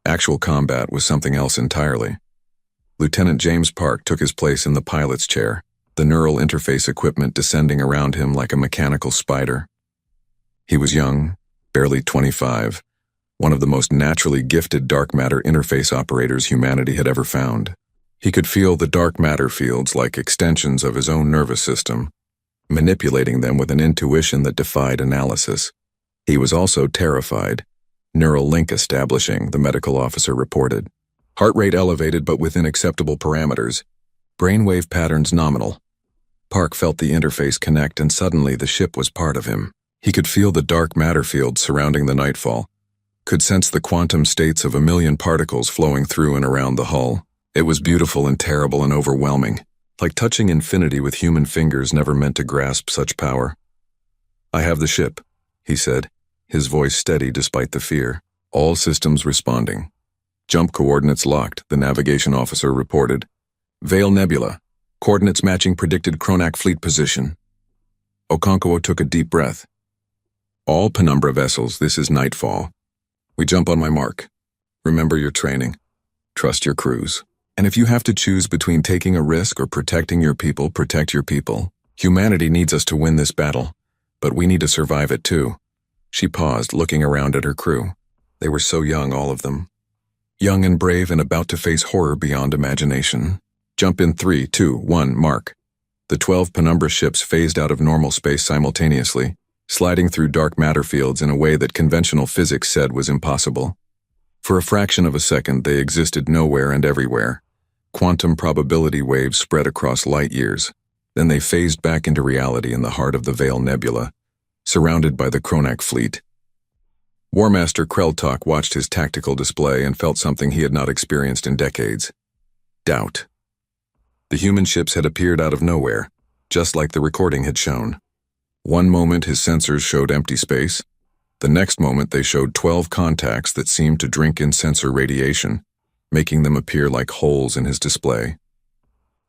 Actual combat was something else entirely. Lieutenant James Park took his place in the pilot's chair, the neural interface equipment descending around him like a mechanical spider. He was young, barely 25, one of the most naturally gifted dark matter interface operators humanity had ever found. He could feel the dark matter fields like extensions of his own nervous system, manipulating them with an intuition that defied analysis. He was also terrified. Neural link establishing, the medical officer reported. Heart rate elevated but within acceptable parameters. Brainwave patterns nominal. Park felt the interface connect and suddenly the ship was part of him. He could feel the dark matter field surrounding the Nightfall, could sense the quantum states of 1,000,000 particles flowing through and around the hull. It was beautiful and terrible and overwhelming, like touching infinity with human fingers never meant to grasp such power. I have the ship, he said, his voice steady despite the fear. All systems responding. Jump coordinates locked, the navigation officer reported. Veil Nebula. Coordinates matching predicted Kronak fleet position. Okonkwo took a deep breath. All Penumbra vessels, this is nightfall. We jump on my mark. Remember your training. Trust your crews. And if you have to choose between taking a risk or protecting your people, protect your people. Humanity needs us to win this battle, but we need to survive it too. She paused, looking around at her crew. They were so young, all of them. Young and brave and about to face horror beyond imagination. Jump in 3, 2, 1, mark. The 12 Penumbra ships phased out of normal space simultaneously, sliding through dark matter fields in a way that conventional physics said was impossible. For a fraction of a second, they existed nowhere and everywhere. Quantum probability waves spread across light years. Then they phased back into reality in the heart of the Veil Nebula, surrounded by the Kronak fleet. War Master Kreltok watched his tactical display and felt something he had not experienced in decades. Doubt. The human ships had appeared out of nowhere, just like the recording had shown. One moment his sensors showed empty space. The next moment they showed 12 contacts that seemed to drink in sensor radiation, making them appear like holes in his display.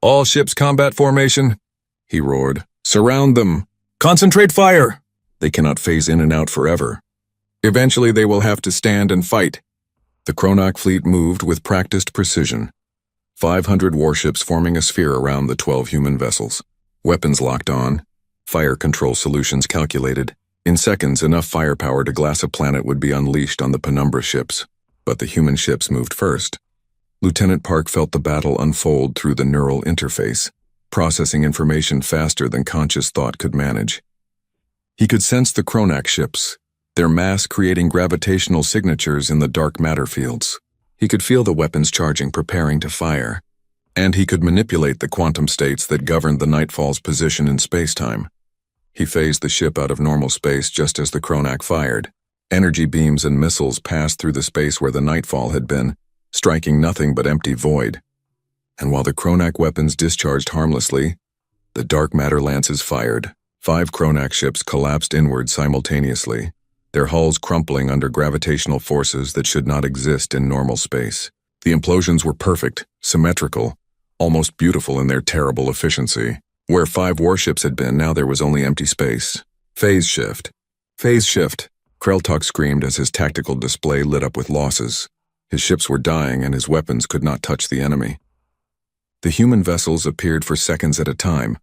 "All ships combat formation," he roared. "Surround them! Concentrate fire! They cannot phase in and out forever. Eventually they will have to stand and fight." The Kronak fleet moved with practiced precision. 500 warships forming a sphere around the 12 human vessels. Weapons locked on. Fire control solutions calculated. In seconds, enough firepower to glass a planet would be unleashed on the Penumbra ships. But the human ships moved first. Lieutenant Park felt the battle unfold through the neural interface, processing information faster than conscious thought could manage. He could sense the Kronak ships, their mass creating gravitational signatures in the dark matter fields. He could feel the weapons charging, preparing to fire. And he could manipulate the quantum states that governed the Nightfall's position in spacetime. He phased the ship out of normal space just as the Kronak fired. Energy beams and missiles passed through the space where the Nightfall had been, striking nothing but empty void. And while the Kronak weapons discharged harmlessly, the dark matter lances fired. 5 Kronak ships collapsed inward simultaneously, their hulls crumpling under gravitational forces that should not exist in normal space. The implosions were perfect, symmetrical, almost beautiful in their terrible efficiency. Where 5 warships had been, now there was only empty space. Phase shift. Phase shift. Kreltok screamed as his tactical display lit up with losses. His ships were dying and his weapons could not touch the enemy. The human vessels appeared for seconds at a time,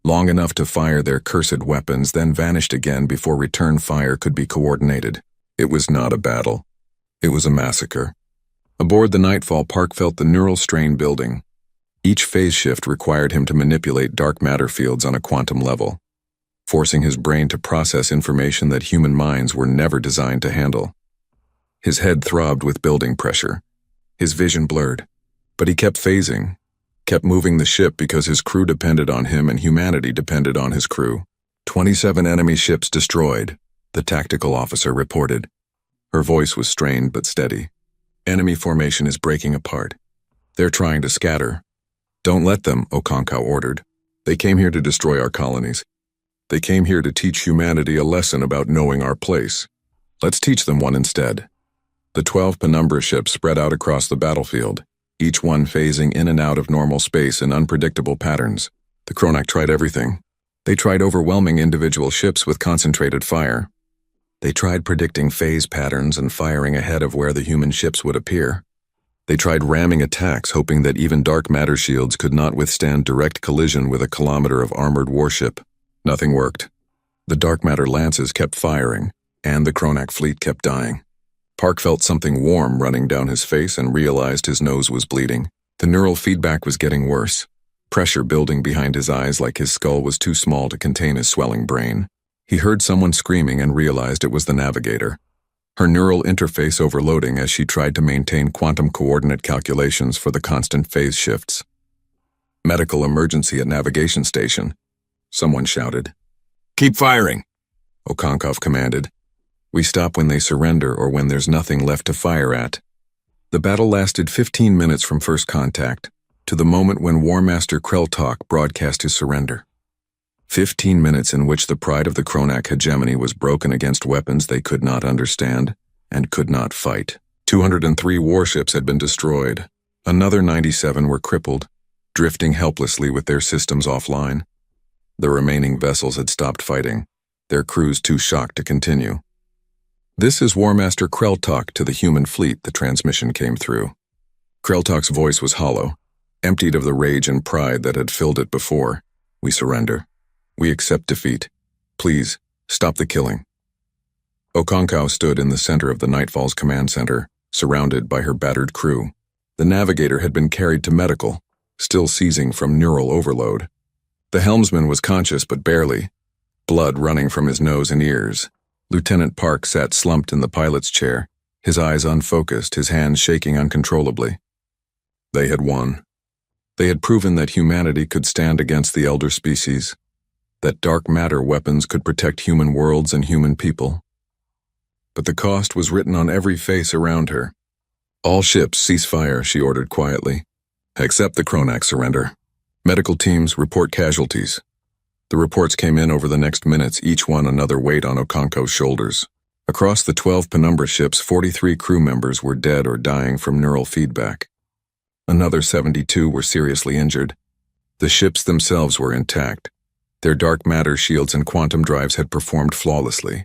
long enough to fire their cursed weapons, then vanished again before return fire could be coordinated. It was not a battle. It was a massacre. Aboard the Nightfall, Park felt the neural strain building. Each phase shift required him to manipulate dark matter fields on a quantum level, forcing his brain to process information that human minds were never designed to handle. His head throbbed with building pressure. His vision blurred. But he kept phasing, kept moving the ship because his crew depended on him and humanity depended on his crew. 27 enemy ships destroyed, the tactical officer reported. Her voice was strained but steady. Enemy formation is breaking apart. They're trying to scatter. Don't let them, Okonkwo ordered. They came here to destroy our colonies. They came here to teach humanity a lesson about knowing our place. Let's teach them one instead. The 12 Penumbra ships spread out across the battlefield, each one phasing in and out of normal space in unpredictable patterns. The Kronak tried everything. They tried overwhelming individual ships with concentrated fire. They tried predicting phase patterns and firing ahead of where the human ships would appear. They tried ramming attacks, hoping that even dark matter shields could not withstand direct collision with a kilometer of armored warship. Nothing worked. The dark matter lances kept firing, and the Kronak fleet kept dying. Park felt something warm running down his face and realized his nose was bleeding. The neural feedback was getting worse, pressure building behind his eyes like his skull was too small to contain his swelling brain. He heard someone screaming and realized it was the navigator. Her neural interface overloading as she tried to maintain quantum coordinate calculations for the constant phase shifts. "Medical emergency at navigation station," someone shouted. "Keep firing," Okonkwo commanded. "We stop when they surrender or when there's nothing left to fire at." The battle lasted 15 minutes from first contact to the moment when War Master Kreltok broadcast his surrender. 15 minutes in which the pride of the Kronak hegemony was broken against weapons they could not understand and could not fight. 203 warships had been destroyed. Another 97 were crippled, drifting helplessly with their systems offline. The remaining vessels had stopped fighting. their crews too shocked to continue. "This is War Master Kreltalk to the human fleet," the transmission came through. Kreltalk's voice was hollow, emptied of the rage and pride that had filled it before. "We surrender. We accept defeat. Please, stop the killing." Okonkwo stood in the center of the Nightfall's command center, surrounded by her battered crew. The navigator had been carried to medical, still seizing from neural overload. The helmsman was conscious but barely, blood running from his nose and ears. Lieutenant Park sat slumped in the pilot's chair, his eyes unfocused, his hands shaking uncontrollably. They had won. They had proven that humanity could stand against the elder species, that dark matter weapons could protect human worlds and human people. But the cost was written on every face around her. "All ships cease fire," she ordered quietly. "Accept the Kronak surrender. Medical teams report casualties." The reports came in over the next minutes, each one another weight on Okonkwo's shoulders. Across the 12 Penumbra ships, 43 crew members were dead or dying from neural feedback. Another 72 were seriously injured. The ships themselves were intact. Their dark matter shields and quantum drives had performed flawlessly.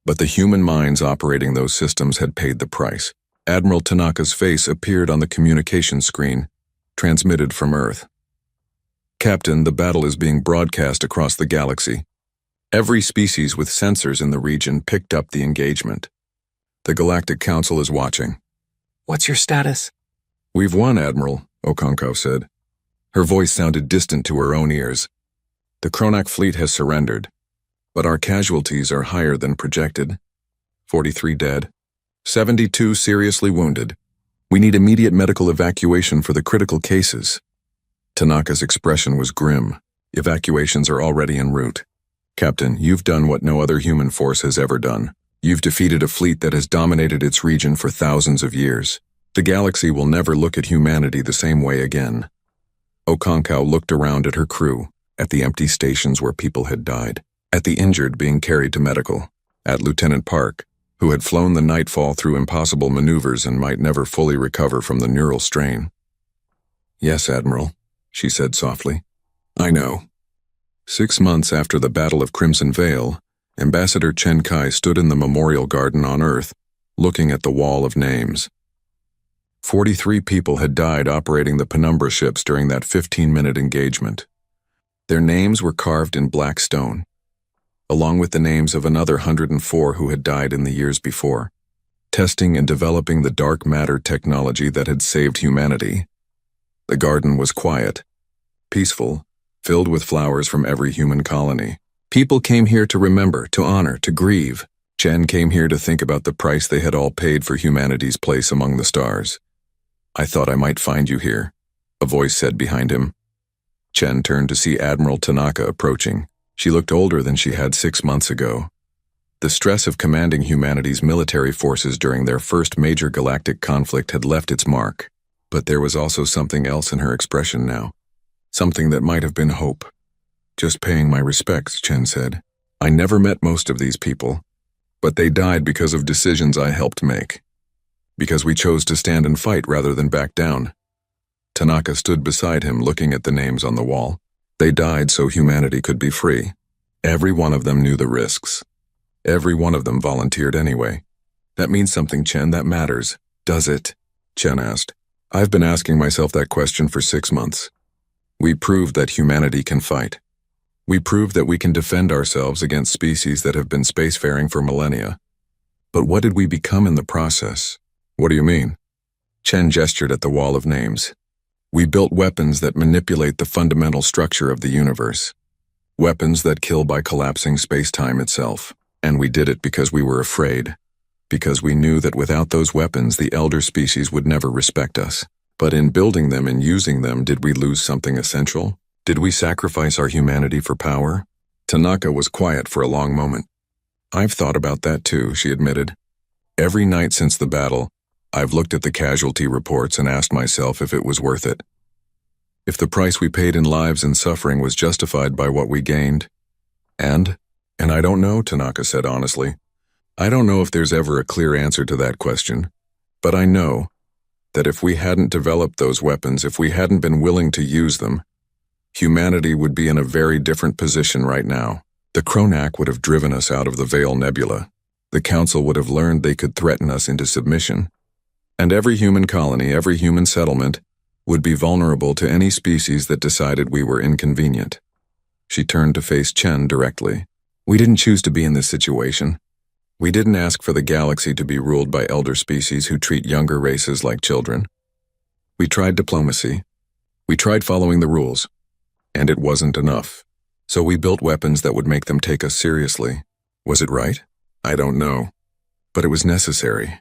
But the human minds operating those systems had paid the price. Admiral Tanaka's face appeared on the communication screen, transmitted from Earth. "Captain, the battle is being broadcast across the galaxy. Every species with sensors in the region picked up the engagement. The Galactic Council is watching." "What's your status?" "We've won, Admiral," Okonkwo said. Her voice sounded distant to her own ears. "The Kronak fleet has surrendered, but our casualties are higher than projected. 43 dead, 72 seriously wounded. We need immediate medical evacuation for the critical cases." Tanaka's expression was grim. "Evacuations are already en route. Captain, you've done what no other human force has ever done. You've defeated a fleet that has dominated its region for thousands of years. The galaxy will never look at humanity the same way again." Okonkwo looked around at her crew, at the empty stations where people had died, at the injured being carried to medical, at Lieutenant Park, who had flown the Nightfall through impossible maneuvers and might never fully recover from the neural strain. "Yes, Admiral," she said softly. "I know." 6 months after the Battle of Crimson Vale, Ambassador Chen Kai stood in the memorial garden on Earth, looking at the wall of names. 43 people had died operating the Penumbra ships during that 15-minute engagement. Their names were carved in black stone, along with the names of another 104 who had died in the years before, testing and developing the dark matter technology that had saved humanity. The garden was quiet, peaceful, filled with flowers from every human colony. People came here to remember, to honor, to grieve. Chen came here to think about the price they had all paid for humanity's place among the stars. "I thought I might find you here," a voice said behind him. Chen turned to see Admiral Tanaka approaching. She looked older than she had 6 months ago. The stress of commanding humanity's military forces during their first major galactic conflict had left its mark. But there was also something else in her expression now. Something that might have been hope. "Just paying my respects," Chen said. "I never met most of these people, but they died because of decisions I helped make. Because we chose to stand and fight rather than back down." Tanaka stood beside him, looking at the names on the wall. They died so humanity could be free. Every one of them knew the risks. Every one of them volunteered anyway. "That means something, Chen, that matters. Does it?" Chen asked. "I've been asking myself that question for 6 months. We proved that humanity can fight. We proved that we can defend ourselves against species that have been spacefaring for millennia. But what did we become in the process?" "What do you mean?" Chen gestured at the wall of names. "We built weapons that manipulate the fundamental structure of the universe. Weapons that kill by collapsing space-time itself. And we did it because we were afraid. Because we knew that without those weapons, the elder species would never respect us. But in building them and using them, did we lose something essential? Did we sacrifice our humanity for power?" Tanaka was quiet for a long moment. "I've thought about that too," she admitted. "Every night since the battle, I've looked at the casualty reports and asked myself if it was worth it. If the price we paid in lives and suffering was justified by what we gained. And I don't know," Tanaka said honestly. "I don't know if there's ever a clear answer to that question. But I know that if we hadn't developed those weapons, if we hadn't been willing to use them, humanity would be in a very different position right now." The Kronak would have driven us out of the Veil Nebula. The Council would have learned they could threaten us into submission. And every human colony, every human settlement, would be vulnerable to any species that decided we were inconvenient. She turned to face Chen directly. We didn't choose to be in this situation. We didn't ask for the galaxy to be ruled by elder species who treat younger races like children. We tried diplomacy. We tried following the rules. And it wasn't enough. So we built weapons that would make them take us seriously. Was it right? I don't know. But it was necessary.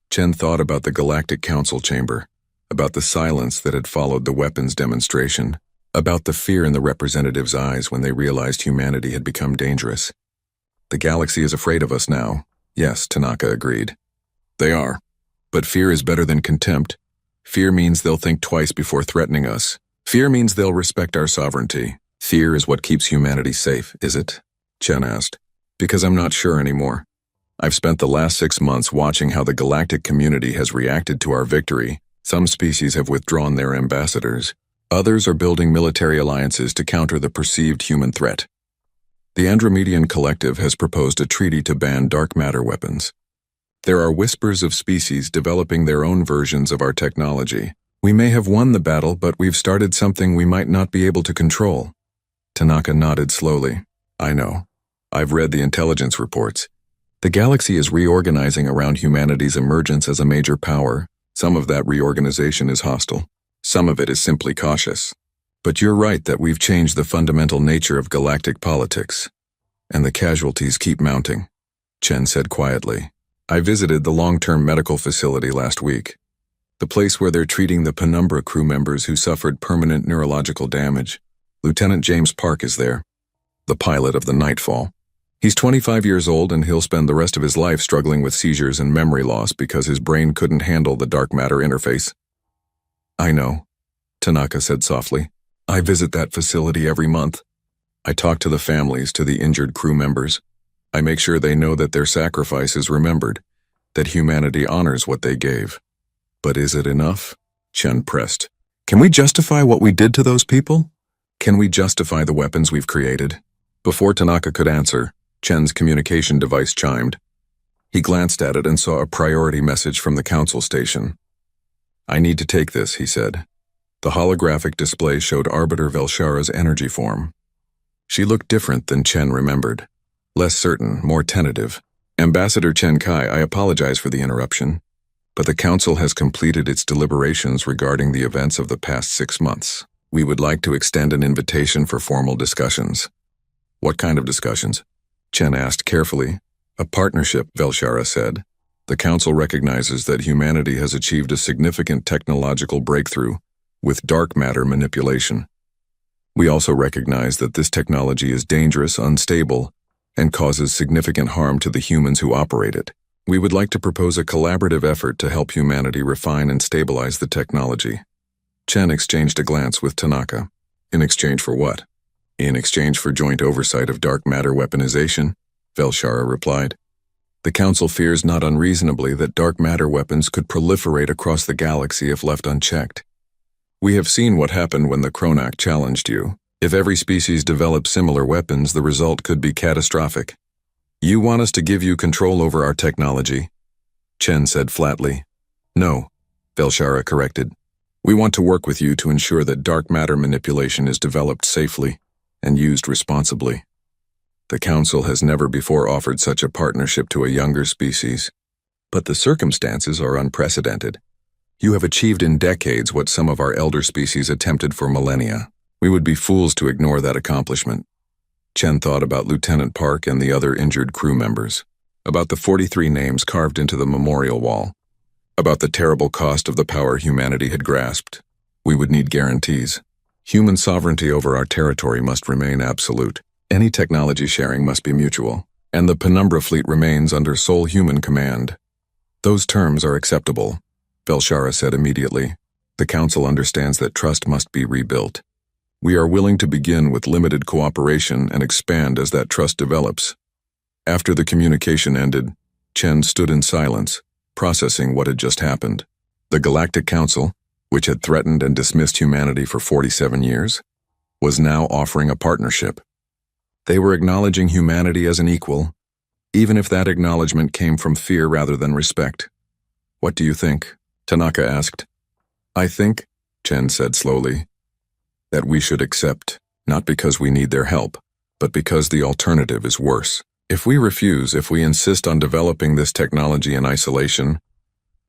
Chen thought about the Galactic Council chamber, about the silence that had followed the weapons demonstration, about the fear in the representatives' eyes when they realized humanity had become dangerous. The galaxy is afraid of us now. Yes, Tanaka agreed. They are. But fear is better than contempt. Fear means they'll think twice before threatening us. Fear means they'll respect our sovereignty. Fear is what keeps humanity safe, is it? Chen asked. Because I'm not sure anymore. I've spent the last 6 months watching how the galactic community has reacted to our victory. Some species have withdrawn their ambassadors. Others are building military alliances to counter the perceived human threat. The Andromedian Collective has proposed a treaty to ban dark matter weapons. There are whispers of species developing their own versions of our technology. We may have won the battle, but we've started something we might not be able to control. Tanaka nodded slowly. I know. I've read the intelligence reports. The galaxy is reorganizing around humanity's emergence as a major power. Some of that reorganization is hostile. Some of it is simply cautious. But you're right that we've changed the fundamental nature of galactic politics. And the casualties keep mounting, Chen said quietly. I visited the long-term medical facility last week. The place where they're treating the Penumbra crew members who suffered permanent neurological damage. Lieutenant James Park is there, the pilot of the Nightfall. He's 25 years old and he'll spend the rest of his life struggling with seizures and memory loss because his brain couldn't handle the dark matter interface. I know, Tanaka said softly. I visit that facility every month. I talk to the families, to the injured crew members. I make sure they know that their sacrifice is remembered, that humanity honors what they gave. But is it enough? Chen pressed. Can we justify what we did to those people? Can we justify the weapons we've created? Before Tanaka could answer, Chen's communication device chimed. He glanced at it and saw a priority message from the council station. I need to take this, he said. The holographic display showed Arbiter Velshara's energy form. She looked different than Chen remembered. Less certain, more tentative. Ambassador Chen Kai, I apologize for the interruption, but the council has completed its deliberations regarding the events of the past 6 months. We would like to extend an invitation for formal discussions. What kind of discussions? Chen asked carefully. A partnership, Velshara said. The council recognizes that humanity has achieved a significant technological breakthrough with dark matter manipulation. We also recognize that this technology is dangerous, unstable, and causes significant harm to the humans who operate it. We would like to propose a collaborative effort to help humanity refine and stabilize the technology. Chen exchanged a glance with Tanaka. In exchange for what? In exchange for joint oversight of dark matter weaponization, Velshara replied. The Council fears not unreasonably that dark matter weapons could proliferate across the galaxy if left unchecked. We have seen what happened when the Kronak challenged you. If every species develops similar weapons, the result could be catastrophic. You want us to give you control over our technology? Chen said flatly. No, Velshara corrected. We want to work with you to ensure that dark matter manipulation is developed safely and used responsibly. The Council has never before offered such a partnership to a younger species. But the circumstances are unprecedented. You have achieved in decades what some of our elder species attempted for millennia. We would be fools to ignore that accomplishment. Chen thought about Lieutenant Park and the other injured crew members, about the 43 names carved into the memorial wall, about the terrible cost of the power humanity had grasped. We would need guarantees. Human sovereignty over our territory must remain absolute. Any technology sharing must be mutual, and the Penumbra fleet remains under sole human command. Those terms are acceptable, Velshara said immediately. The Council understands that trust must be rebuilt. We are willing to begin with limited cooperation and expand as that trust develops. After the communication ended, Chen stood in silence, processing what had just happened. The Galactic Council, which had threatened and dismissed humanity for 47 years, was now offering a partnership. They were acknowledging humanity as an equal, even if that acknowledgement came from fear rather than respect. "What do you think?" Tanaka asked. "I think," Chen said slowly, "that we should accept, not because we need their help, but because the alternative is worse. If we refuse, if we insist on developing this technology in isolation,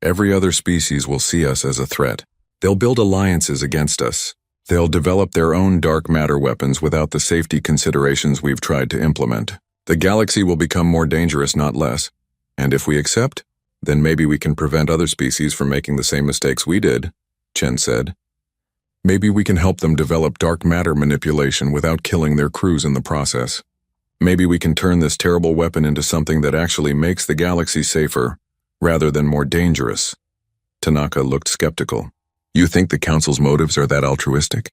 every other species will see us as a threat. They'll build alliances against us. They'll develop their own dark matter weapons without the safety considerations we've tried to implement. The galaxy will become more dangerous, not less. And if we accept, then maybe we can prevent other species from making the same mistakes we did," Chen said. "Maybe we can help them develop dark matter manipulation without killing their crews in the process. Maybe we can turn this terrible weapon into something that actually makes the galaxy safer, rather than more dangerous." Tanaka looked skeptical. "You think the Council's motives are that altruistic?"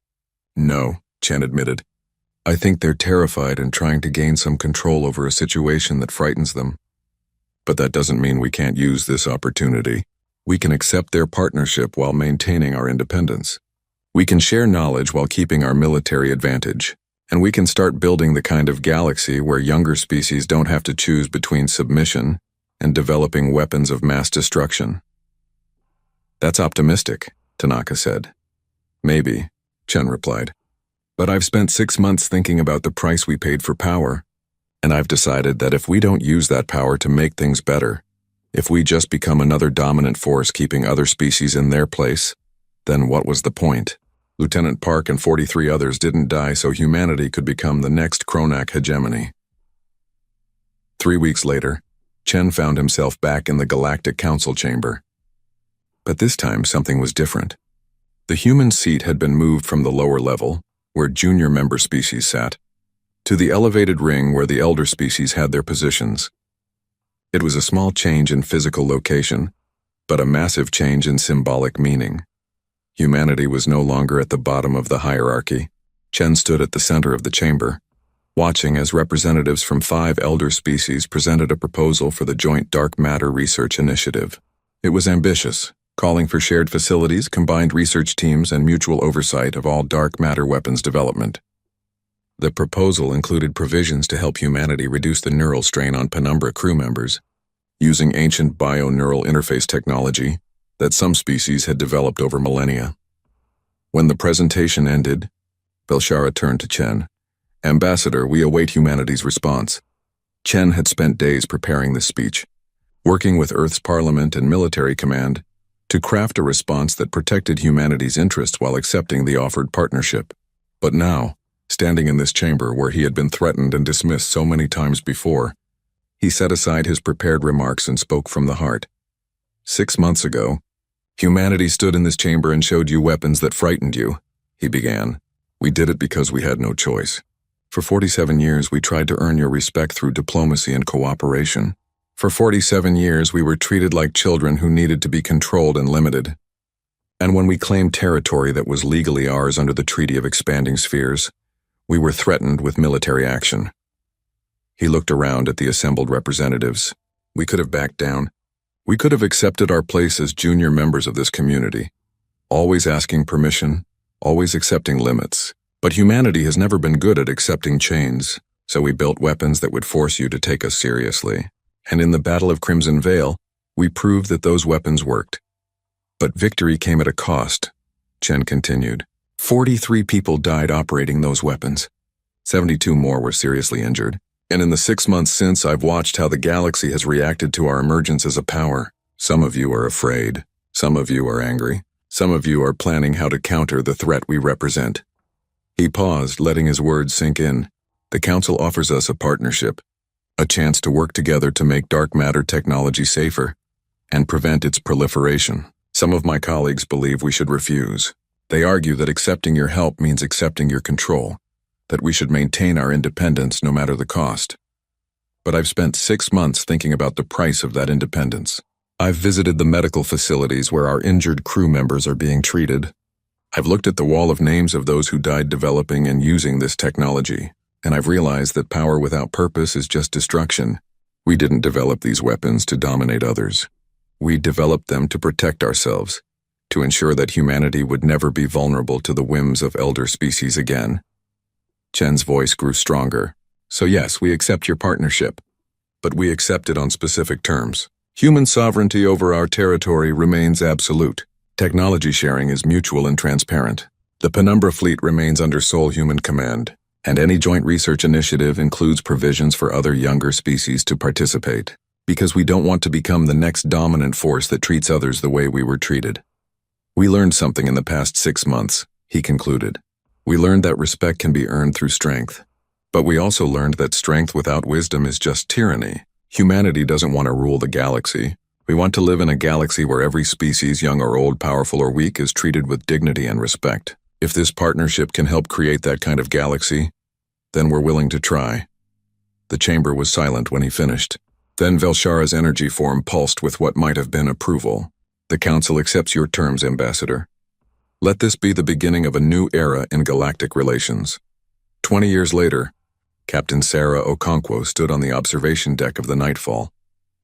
"No," Chen admitted. "I think they're terrified and trying to gain some control over a situation that frightens them. But that doesn't mean we can't use this opportunity. We can accept their partnership while maintaining our independence. We can share knowledge while keeping our military advantage. And we can start building the kind of galaxy where younger species don't have to choose between submission and developing weapons of mass destruction." "That's optimistic," Tanaka said. "Maybe," Chen replied. "But I've spent 6 months thinking about the price we paid for power, and I've decided that if we don't use that power to make things better, if we just become another dominant force keeping other species in their place, then what was the point? Lieutenant Park and 43 others didn't die so humanity could become the next Kronak hegemony." 3 weeks later, Chen found himself back in the Galactic Council chamber. But this time something was different. The human seat had been moved from the lower level, where junior member species sat, to the elevated ring where the elder species had their positions. It was a small change in physical location, but a massive change in symbolic meaning. Humanity was no longer at the bottom of the hierarchy. Chen stood at the center of the chamber, watching as representatives from 5 elder species presented a proposal for the Joint Dark Matter Research Initiative. It was ambitious, calling for shared facilities, combined research teams, and mutual oversight of all dark matter weapons development. The proposal included provisions to help humanity reduce the neural strain on Penumbra crew members, using ancient bio-neural interface technology that some species had developed over millennia. When the presentation ended, Belshara turned to Chen. "Ambassador, we await humanity's response." Chen had spent days preparing this speech, working with Earth's Parliament and military command to craft a response that protected humanity's interests while accepting the offered partnership. But now, standing in this chamber where he had been threatened and dismissed so many times before, he set aside his prepared remarks and spoke from the heart. 6 months ago, humanity stood in this chamber and showed you weapons that frightened you, he began. "We did it because we had no choice. For 47 years we tried to earn your respect through diplomacy and cooperation. For 47 years we were treated like children who needed to be controlled and limited. And when we claimed territory that was legally ours under the Treaty of Expanding Spheres, we were threatened with military action." He looked around at the assembled representatives. "We could have backed down. We could have accepted our place as junior members of this community, always asking permission, always accepting limits. But humanity has never been good at accepting chains, so we built weapons that would force you to take us seriously. And in the Battle of Crimson Vale, we proved that those weapons worked. But victory came at a cost," Chen continued. 43 people died operating those weapons. 72 more were seriously injured. And in the 6 months since, I've watched how the galaxy has reacted to our emergence as a power. Some of you are afraid. Some of you are angry. Some of you are planning how to counter the threat we represent." He paused, letting his words sink in. "The Council offers us a partnership, a chance to work together to make dark matter technology safer and prevent its proliferation. Some of my colleagues believe we should refuse. They argue that accepting your help means accepting your control, that we should maintain our independence no matter the cost. But I've spent 6 months thinking about the price of that independence. I've visited the medical facilities where our injured crew members are being treated. I've looked at the wall of names of those who died developing and using this technology, and I've realized that power without purpose is just destruction. We didn't develop these weapons to dominate others. We developed them to protect ourselves, to ensure that humanity would never be vulnerable to the whims of elder species again." Chen's voice grew stronger, So yes, we accept your partnership, but we accept it on specific terms. Human sovereignty over our territory remains absolute. Technology sharing is mutual and transparent. The Penumbra fleet remains under sole human command, and any joint research initiative includes provisions for other younger species to participate, because we don't want to become the next dominant force that treats others the way we were treated. We learned something in the past 6 months, he concluded. We learned that respect can be earned through strength. But we also learned that strength without wisdom is just tyranny. Humanity doesn't want to rule the galaxy. We want to live in a galaxy where every species, young or old, powerful or weak, is treated with dignity and respect. If this partnership can help create that kind of galaxy, then we're willing to try. The chamber was silent when he finished. Then Velshara's energy form pulsed with what might have been approval. The Council accepts your terms, Ambassador. Let this be the beginning of a new era in galactic relations. 20 years later, Captain Sarah Okonkwo stood on the observation deck of the Nightfall,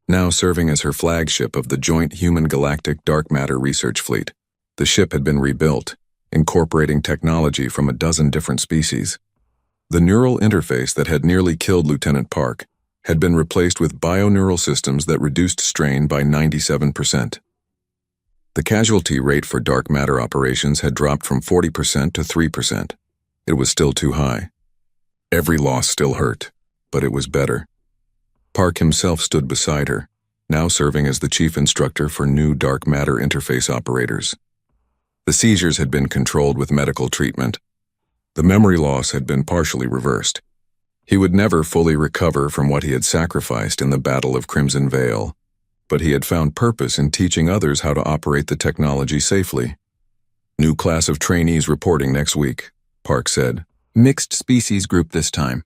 now serving as her flagship of the joint human-galactic dark matter research fleet. The ship had been rebuilt, incorporating technology from a dozen different species. The neural interface that had nearly killed Lieutenant Park had been replaced with bioneural systems that reduced strain by 97%. The casualty rate for dark matter operations had dropped from 40% to 3%. It was still too high. Every loss still hurt, but it was better. Park himself stood beside her, now serving as the chief instructor for new dark matter interface operators. The seizures had been controlled with medical treatment. The memory loss had been partially reversed. He would never fully recover from what he had sacrificed in the Battle of Crimson Vale, but he had found purpose in teaching others how to operate the technology safely. New class of trainees reporting next week, Park said. Mixed species group this time.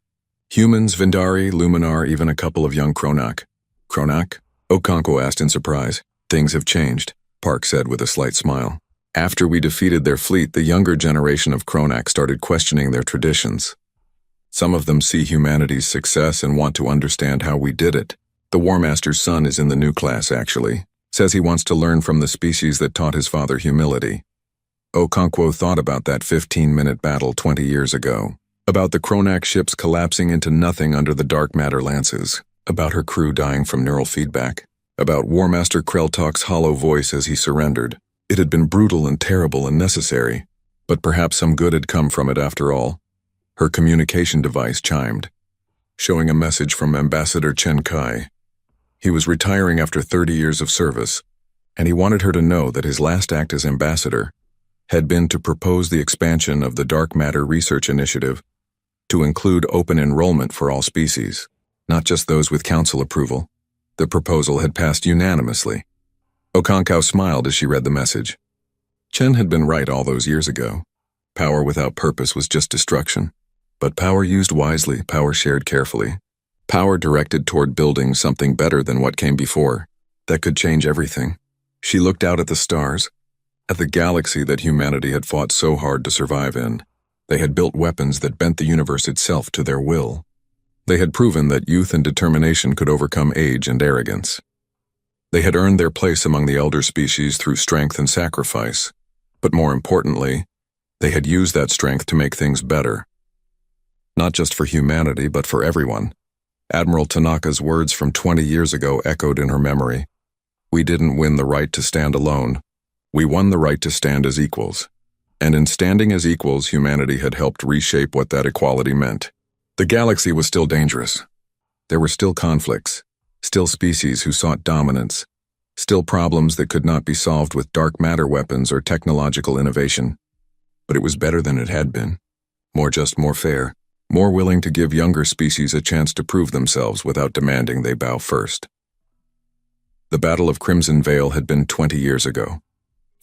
Humans, Vindari, Luminar, even a couple of young Kronak. Kronak? Okonkwo asked in surprise. Things have changed, Park said with a slight smile. After we defeated their fleet, the younger generation of Kronak started questioning their traditions. Some of them see humanity's success and want to understand how we did it. The War Master's son is in the new class, actually. Says he wants to learn from the species that taught his father humility. Okonkwo thought about that 15-minute battle 20 years ago. About the Kronak ships collapsing into nothing under the dark matter lances. About her crew dying from neural feedback. About War Master Kreltalk's hollow voice as he surrendered. It had been brutal and terrible and necessary, but perhaps some good had come from it after all. Her communication device chimed, showing a message from Ambassador Chen Kai. He was retiring after 30 years of service, and he wanted her to know that his last act as ambassador had been to propose the expansion of the Dark Matter Research Initiative to include open enrollment for all species, not just those with council approval. The proposal had passed unanimously. Okonkwo smiled as she read the message. Chen had been right all those years ago. Power without purpose was just destruction. But power used wisely, power shared carefully. Power directed toward building something better than what came before, that could change everything. She looked out at the stars, at the galaxy that humanity had fought so hard to survive in. They had built weapons that bent the universe itself to their will. They had proven that youth and determination could overcome age and arrogance. They had earned their place among the elder species through strength and sacrifice, but more importantly, they had used that strength to make things better. Not just for humanity, but for everyone. Admiral Tanaka's words from 20 years ago echoed in her memory. We didn't win the right to stand alone. We won the right to stand as equals. And in standing as equals, humanity had helped reshape what that equality meant. The galaxy was still dangerous. There were still conflicts, still species who sought dominance, still problems that could not be solved with dark matter weapons or technological innovation. But it was better than it had been. More just, more fair, more willing to give younger species a chance to prove themselves without demanding they bow first. The Battle of Crimson Vale had been 20 years ago.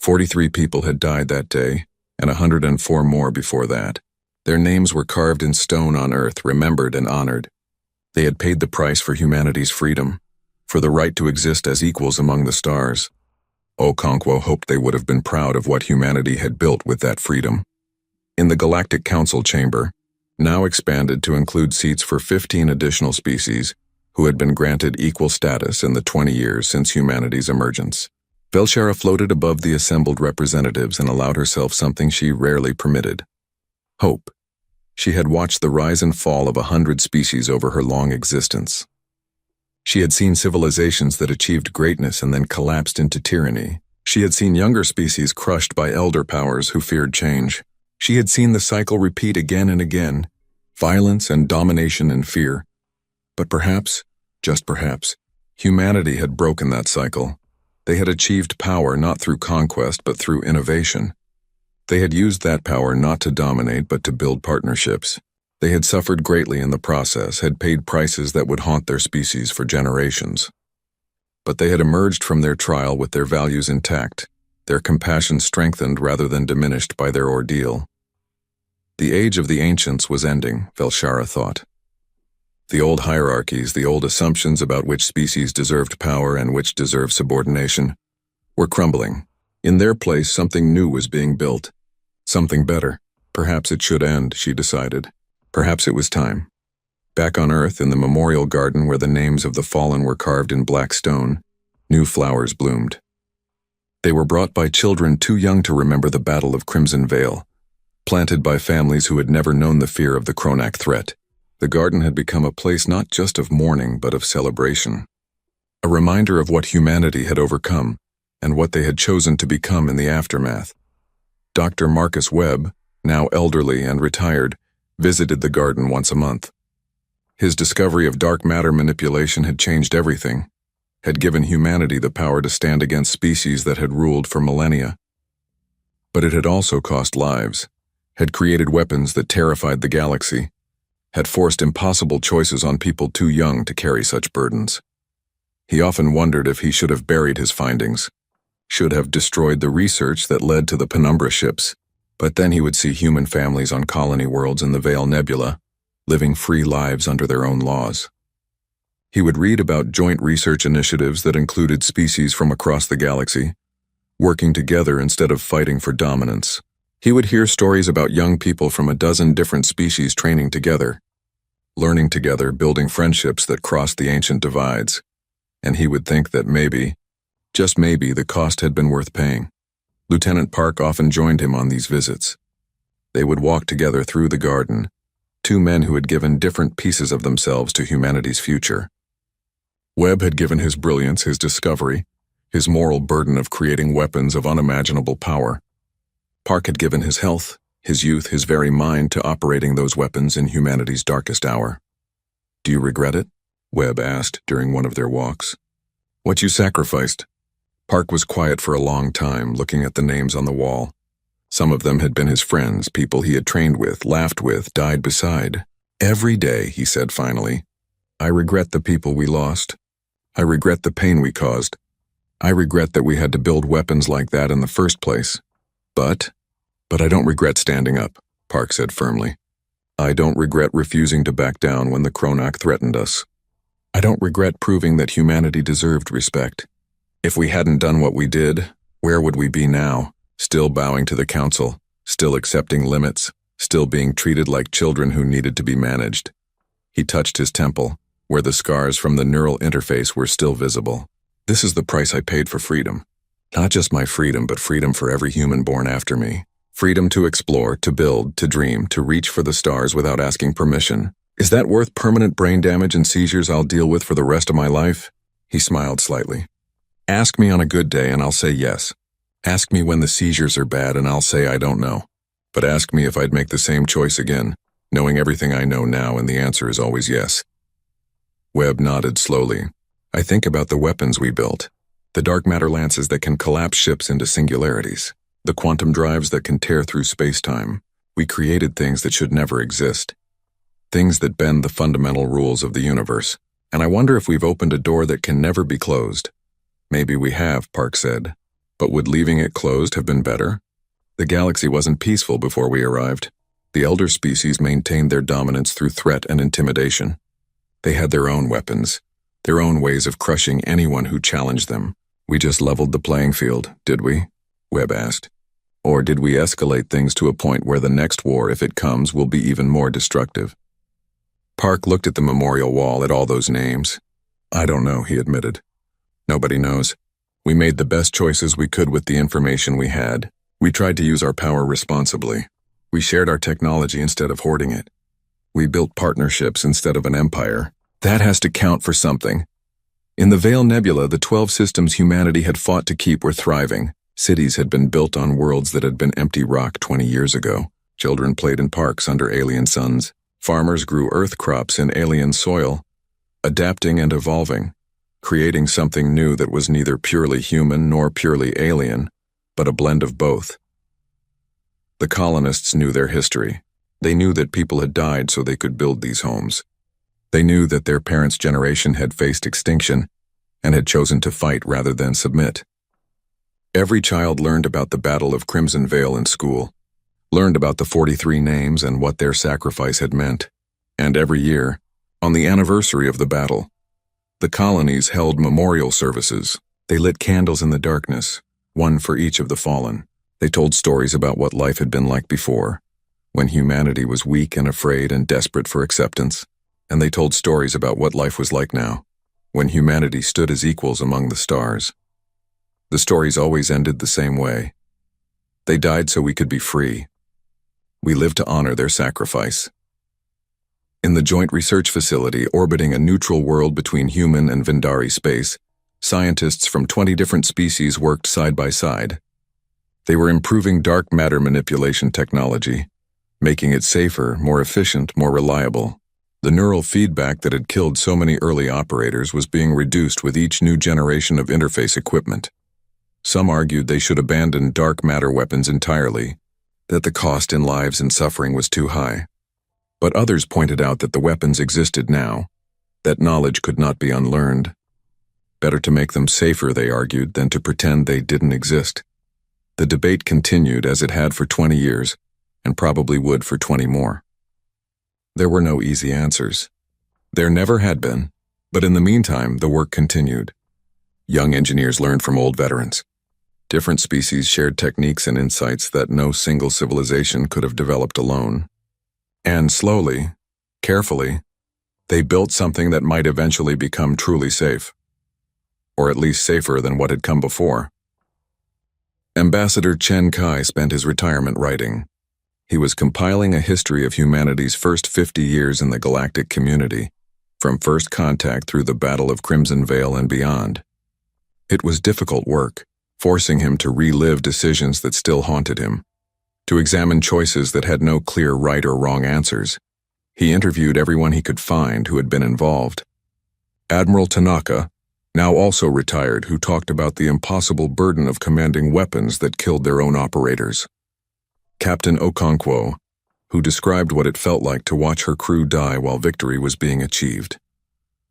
43 people had died that day, and 104 more before that. Their names were carved in stone on Earth, remembered and honored. They had paid the price for humanity's freedom, for the right to exist as equals among the stars. Okonkwo hoped they would have been proud of what humanity had built with that freedom. In the Galactic Council chamber, now expanded to include seats for 15 additional species who had been granted equal status in the 20 years since humanity's emergence. Velshara floated above the assembled representatives and allowed herself something she rarely permitted. Hope. She had watched the rise and fall of 100 species over her long existence. She had seen civilizations that achieved greatness and then collapsed into tyranny. She had seen younger species crushed by elder powers who feared change. She had seen the cycle repeat again and again, violence and domination and fear. But perhaps, just perhaps, humanity had broken that cycle. They had achieved power not through conquest but through innovation. They had used that power not to dominate but to build partnerships. They had suffered greatly in the process, had paid prices that would haunt their species for generations. But they had emerged from their trial with their values intact, their compassion strengthened rather than diminished by their ordeal. The age of the ancients was ending, Velshara thought. The old hierarchies, the old assumptions about which species deserved power and which deserved subordination, were crumbling. In their place, something new was being built. Something better. Perhaps it should end, she decided. Perhaps it was time. Back on Earth, in the memorial garden where the names of the fallen were carved in black stone, new flowers bloomed. They were brought by children too young to remember the Battle of Crimson Vale, planted by families who had never known the fear of the Kronak threat. The garden had become a place not just of mourning but of celebration. A reminder of what humanity had overcome and what they had chosen to become in the aftermath. Dr. Marcus Webb, now elderly and retired, visited the garden once a month. His discovery of dark matter manipulation had changed everything, had given humanity the power to stand against species that had ruled for millennia. But it had also cost lives, had created weapons that terrified the galaxy, had forced impossible choices on people too young to carry such burdens. He often wondered if he should have buried his findings, should have destroyed the research that led to the Penumbra ships, but then he would see human families on colony worlds in the Vale Nebula, living free lives under their own laws. He would read about joint research initiatives that included species from across the galaxy, working together instead of fighting for dominance. He would hear stories about young people from a dozen different species training together, learning together, building friendships that crossed the ancient divides, and he would think that maybe, just maybe, the cost had been worth paying. Lieutenant Park often joined him on these visits. They would walk together through the garden, two men who had given different pieces of themselves to humanity's future. Webb had given his brilliance, his discovery, his moral burden of creating weapons of unimaginable power. Park had given his health, his youth, his very mind to operating those weapons in humanity's darkest hour. "Do you regret it?" Webb asked during one of their walks. "What you sacrificed?" Park was quiet for a long time, looking at the names on the wall. Some of them had been his friends, people he had trained with, laughed with, died beside. "Every day," he said finally, "I regret the people we lost. I regret the pain we caused. I regret that we had to build weapons like that in the first place. But I don't regret standing up," Park said firmly. "I don't regret refusing to back down when the Kronak threatened us. I don't regret proving that humanity deserved respect. If we hadn't done what we did, where would we be now? Still bowing to the council, still accepting limits, still being treated like children who needed to be managed." He touched his temple, where the scars from the neural interface were still visible. "This is the price I paid for freedom. Not just my freedom, but freedom for every human born after me. Freedom to explore, to build, to dream, to reach for the stars without asking permission. Is that worth permanent brain damage and seizures I'll deal with for the rest of my life?" He smiled slightly. "Ask me on a good day and I'll say yes. Ask me when the seizures are bad and I'll say I don't know. But ask me if I'd make the same choice again, knowing everything I know now, and the answer is always yes." Webb nodded slowly. "I think about the weapons we built. The dark matter lances that can collapse ships into singularities. The quantum drives that can tear through space-time. We created things that should never exist. Things that bend the fundamental rules of the universe. And I wonder if we've opened a door that can never be closed." "Maybe we have," Park said. "But would leaving it closed have been better? The galaxy wasn't peaceful before we arrived. The elder species maintained their dominance through threat and intimidation. They had their own weapons, their own ways of crushing anyone who challenged them. We just leveled the playing field, did we?" Webb asked. "Or did we escalate things to a point where the next war, if it comes, will be even more destructive?" Park looked at the memorial wall, at all those names. "I don't know," he admitted. "Nobody knows. We made the best choices we could with the information we had. We tried to use our power responsibly. We shared our technology instead of hoarding it. We built partnerships instead of an empire. That has to count for something. In the Vale Nebula, the 12 systems humanity had fought to keep were thriving. Cities had been built on worlds that had been empty rock 20 years ago. Children played in parks under alien suns. Farmers grew earth crops in alien soil, adapting and evolving, creating something new that was neither purely human nor purely alien, but a blend of both. The colonists knew their history. They knew that people had died so they could build these homes. They knew that their parents' generation had faced extinction and had chosen to fight rather than submit. Every child learned about the Battle of Crimson Vale in school, learned about the 43 names and what their sacrifice had meant. And every year, on the anniversary of the battle, the colonies held memorial services. They lit candles in the darkness, one for each of the fallen. They told stories about what life had been like before, when humanity was weak and afraid and desperate for acceptance. And they told stories about what life was like now, when humanity stood as equals among the stars. The stories always ended the same way. They died so we could be free. We lived to honor their sacrifice. In the joint research facility orbiting a neutral world between human and Vindari space, scientists from 20 different species worked side by side. They were improving dark matter manipulation technology, making it safer, more efficient, more reliable. The neural feedback that had killed so many early operators was being reduced with each new generation of interface equipment. Some argued they should abandon dark matter weapons entirely, that the cost in lives and suffering was too high. But others pointed out that the weapons existed now, that knowledge could not be unlearned. Better to make them safer, they argued, than to pretend they didn't exist. The debate continued as it had for 20 years, and probably would for 20 more. There were no easy answers. There never had been, but in the meantime, the work continued. Young engineers learned from old veterans. Different species shared techniques and insights that no single civilization could have developed alone. And slowly, carefully, they built something that might eventually become truly safe. Or at least safer than what had come before. Ambassador Chen Kai spent his retirement writing. He was compiling a history of humanity's first 50 years in the galactic community, from first contact through the Battle of Crimson Vale and beyond. It was difficult work, forcing him to relive decisions that still haunted him, to examine choices that had no clear right or wrong answers. He interviewed everyone he could find who had been involved. Admiral Tanaka, now also retired, who talked about the impossible burden of commanding weapons that killed their own operators. Captain Okonkwo, who described what it felt like to watch her crew die while victory was being achieved.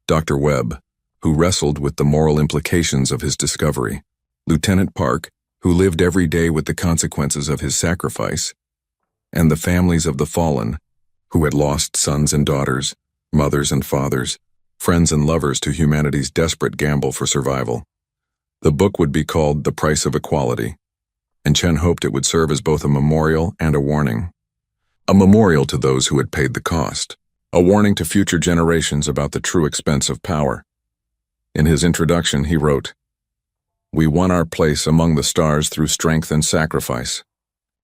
Dr. Webb, who wrestled with the moral implications of his discovery. Lieutenant Park, who lived every day with the consequences of his sacrifice. And the families of the fallen, who had lost sons and daughters, mothers and fathers, friends and lovers to humanity's desperate gamble for survival. The book would be called The Price of Equality, and Chen hoped it would serve as both a memorial and a warning. A memorial to those who had paid the cost, a warning to future generations about the true expense of power. In his introduction, he wrote, "We won our place among the stars through strength and sacrifice.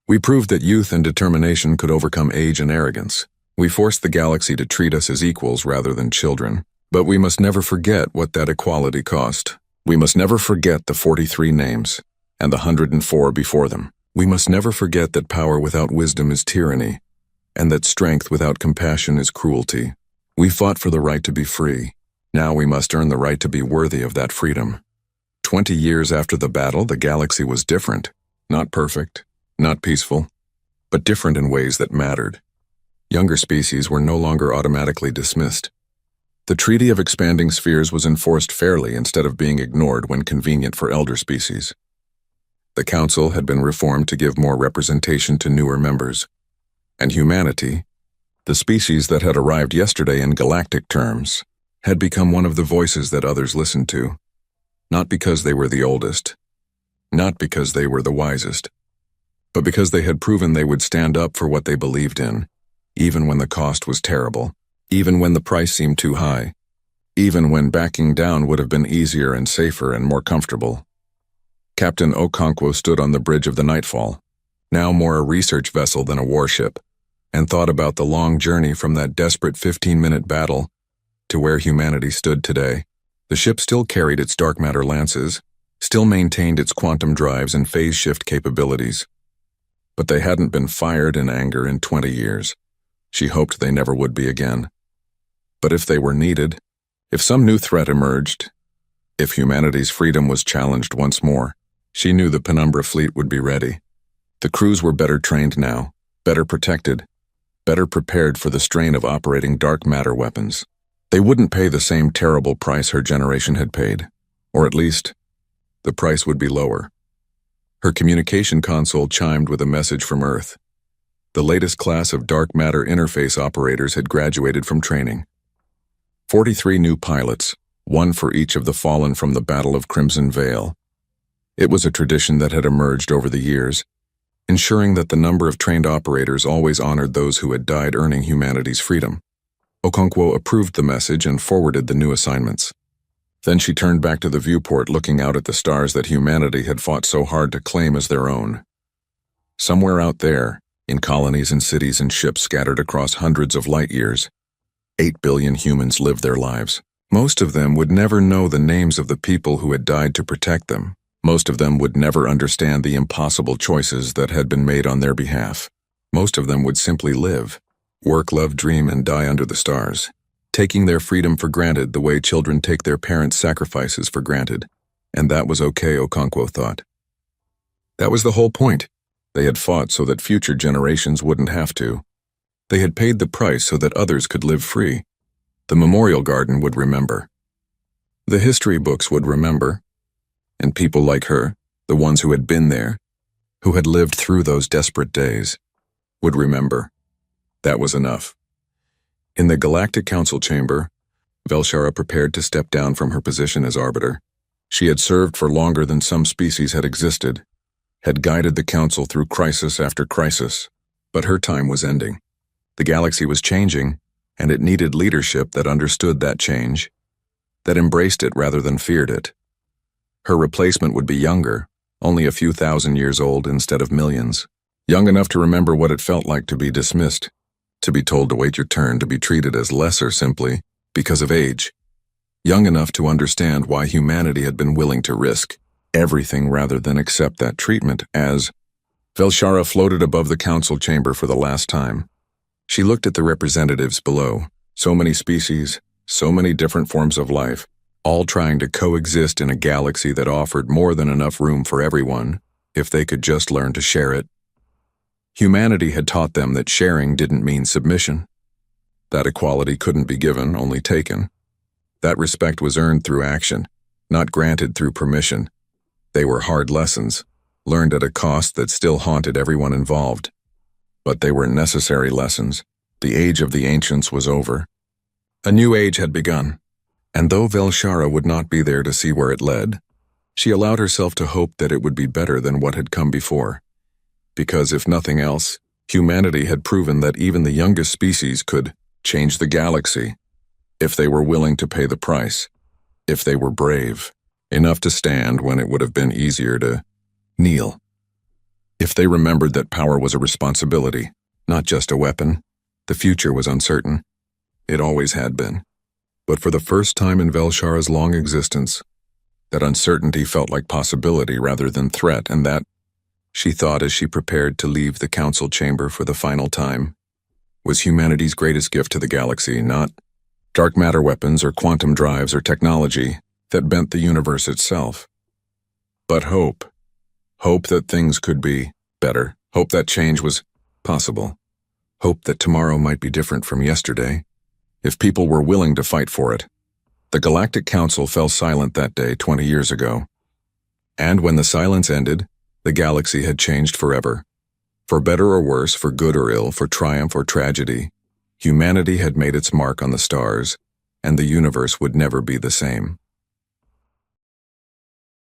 We proved that youth and determination could overcome age and arrogance. We forced the galaxy to treat us as equals rather than children. But we must never forget what that equality cost. We must never forget the 43 names, and the 104 before them. We must never forget that power without wisdom is tyranny, and that strength without compassion is cruelty. We fought for the right to be free. Now we must earn the right to be worthy of that freedom." 20 years after the battle, the galaxy was different. Not perfect, not peaceful, but different in ways that mattered. Younger species were no longer automatically dismissed. The Treaty of Expanding Spheres was enforced fairly instead of being ignored when convenient for elder species. The Council had been reformed to give more representation to newer members. And humanity, the species that had arrived yesterday in galactic terms, had become one of the voices that others listened to. Not because they were the oldest, not because they were the wisest, but because they had proven they would stand up for what they believed in, even when the cost was terrible. Even when the price seemed too high, even when backing down would have been easier and safer and more comfortable. Captain Okonkwo stood on the bridge of the Nightfall. now more a research vessel than a warship, and thought about the long journey from that desperate 15-minute battle to where humanity stood today. The ship still carried its dark matter lances, still maintained its quantum drives and phase shift capabilities. But they hadn't been fired in anger in 20 years. She hoped they never would be again. But if they were needed, if some new threat emerged, if humanity's freedom was challenged once more, she knew the Penumbra fleet would be ready. The crews were better trained now, better protected, better prepared for the strain of operating dark matter weapons. They wouldn't pay the same terrible price her generation had paid, or at least, the price would be lower. Her communication console chimed with a message from Earth. The latest class of dark matter interface operators had graduated from training. 43 new pilots, one for each of the fallen from the Battle of Crimson Vale. It was a tradition that had emerged over the years, ensuring that the number of trained operators always honored those who had died earning humanity's freedom. Okonkwo approved the message and forwarded the new assignments. Then she turned back to the viewport, looking out at the stars that humanity had fought so hard to claim as their own. Somewhere out there, in colonies and cities and ships scattered across hundreds of light years, 8 billion humans lived their lives. Most of them would never know the names of the people who had died to protect them. Most of them would never understand the impossible choices that had been made on their behalf. Most of them would simply live, work, love, dream, and die under the stars, taking their freedom for granted the way children take their parents' sacrifices for granted. And that was okay, Okonkwo thought. That was the whole point. They had fought so that future generations wouldn't have to. They had paid the price so that others could live free. The memorial garden would remember. The history books would remember. And people like her, the ones who had been there, who had lived through those desperate days, would remember. That was enough. In the Galactic Council chamber, Velshara prepared to step down from her position as arbiter. She had served for longer than some species had existed, had guided the Council through crisis after crisis, but her time was ending. The galaxy was changing, and it needed leadership that understood that change, that embraced it rather than feared it. Her replacement would be younger, only a few thousand years old instead of millions, young enough to remember what it felt like to be dismissed, to be told to wait your turn, to be treated as lesser simply because of age, young enough to understand why humanity had been willing to risk everything rather than accept that treatment. As Velshara floated above the council chamber for the last time, she looked at the representatives below, so many species, so many different forms of life, all trying to coexist in a galaxy that offered more than enough room for everyone, if they could just learn to share it. Humanity had taught them that sharing didn't mean submission, that equality couldn't be given, only taken. That respect was earned through action, not granted through permission. They were hard lessons, learned at a cost that still haunted everyone involved. But they were necessary lessons. The age of the ancients was over. A new age had begun. And though Velshara would not be there to see where it led, she allowed herself to hope that it would be better than what had come before. Because if nothing else, humanity had proven that even the youngest species could change the galaxy, if they were willing to pay the price, if they were brave, enough to stand when it would have been easier to kneel. If they remembered that power was a responsibility, not just a weapon. The future was uncertain. It always had been. But for the first time in Velshara's long existence, that uncertainty felt like possibility rather than threat, and that, she thought as she prepared to leave the council chamber for the final time, was humanity's greatest gift to the galaxy, not dark matter weapons or quantum drives or technology that bent the universe itself, but hope. Hope that things could be better. Hope that change was possible. Hope that tomorrow might be different from yesterday, if people were willing to fight for it. The Galactic Council fell silent that day 20 years ago. And when the silence ended, the galaxy had changed forever. For better or worse, for good or ill, for triumph or tragedy, humanity had made its mark on the stars, and the universe would never be the same.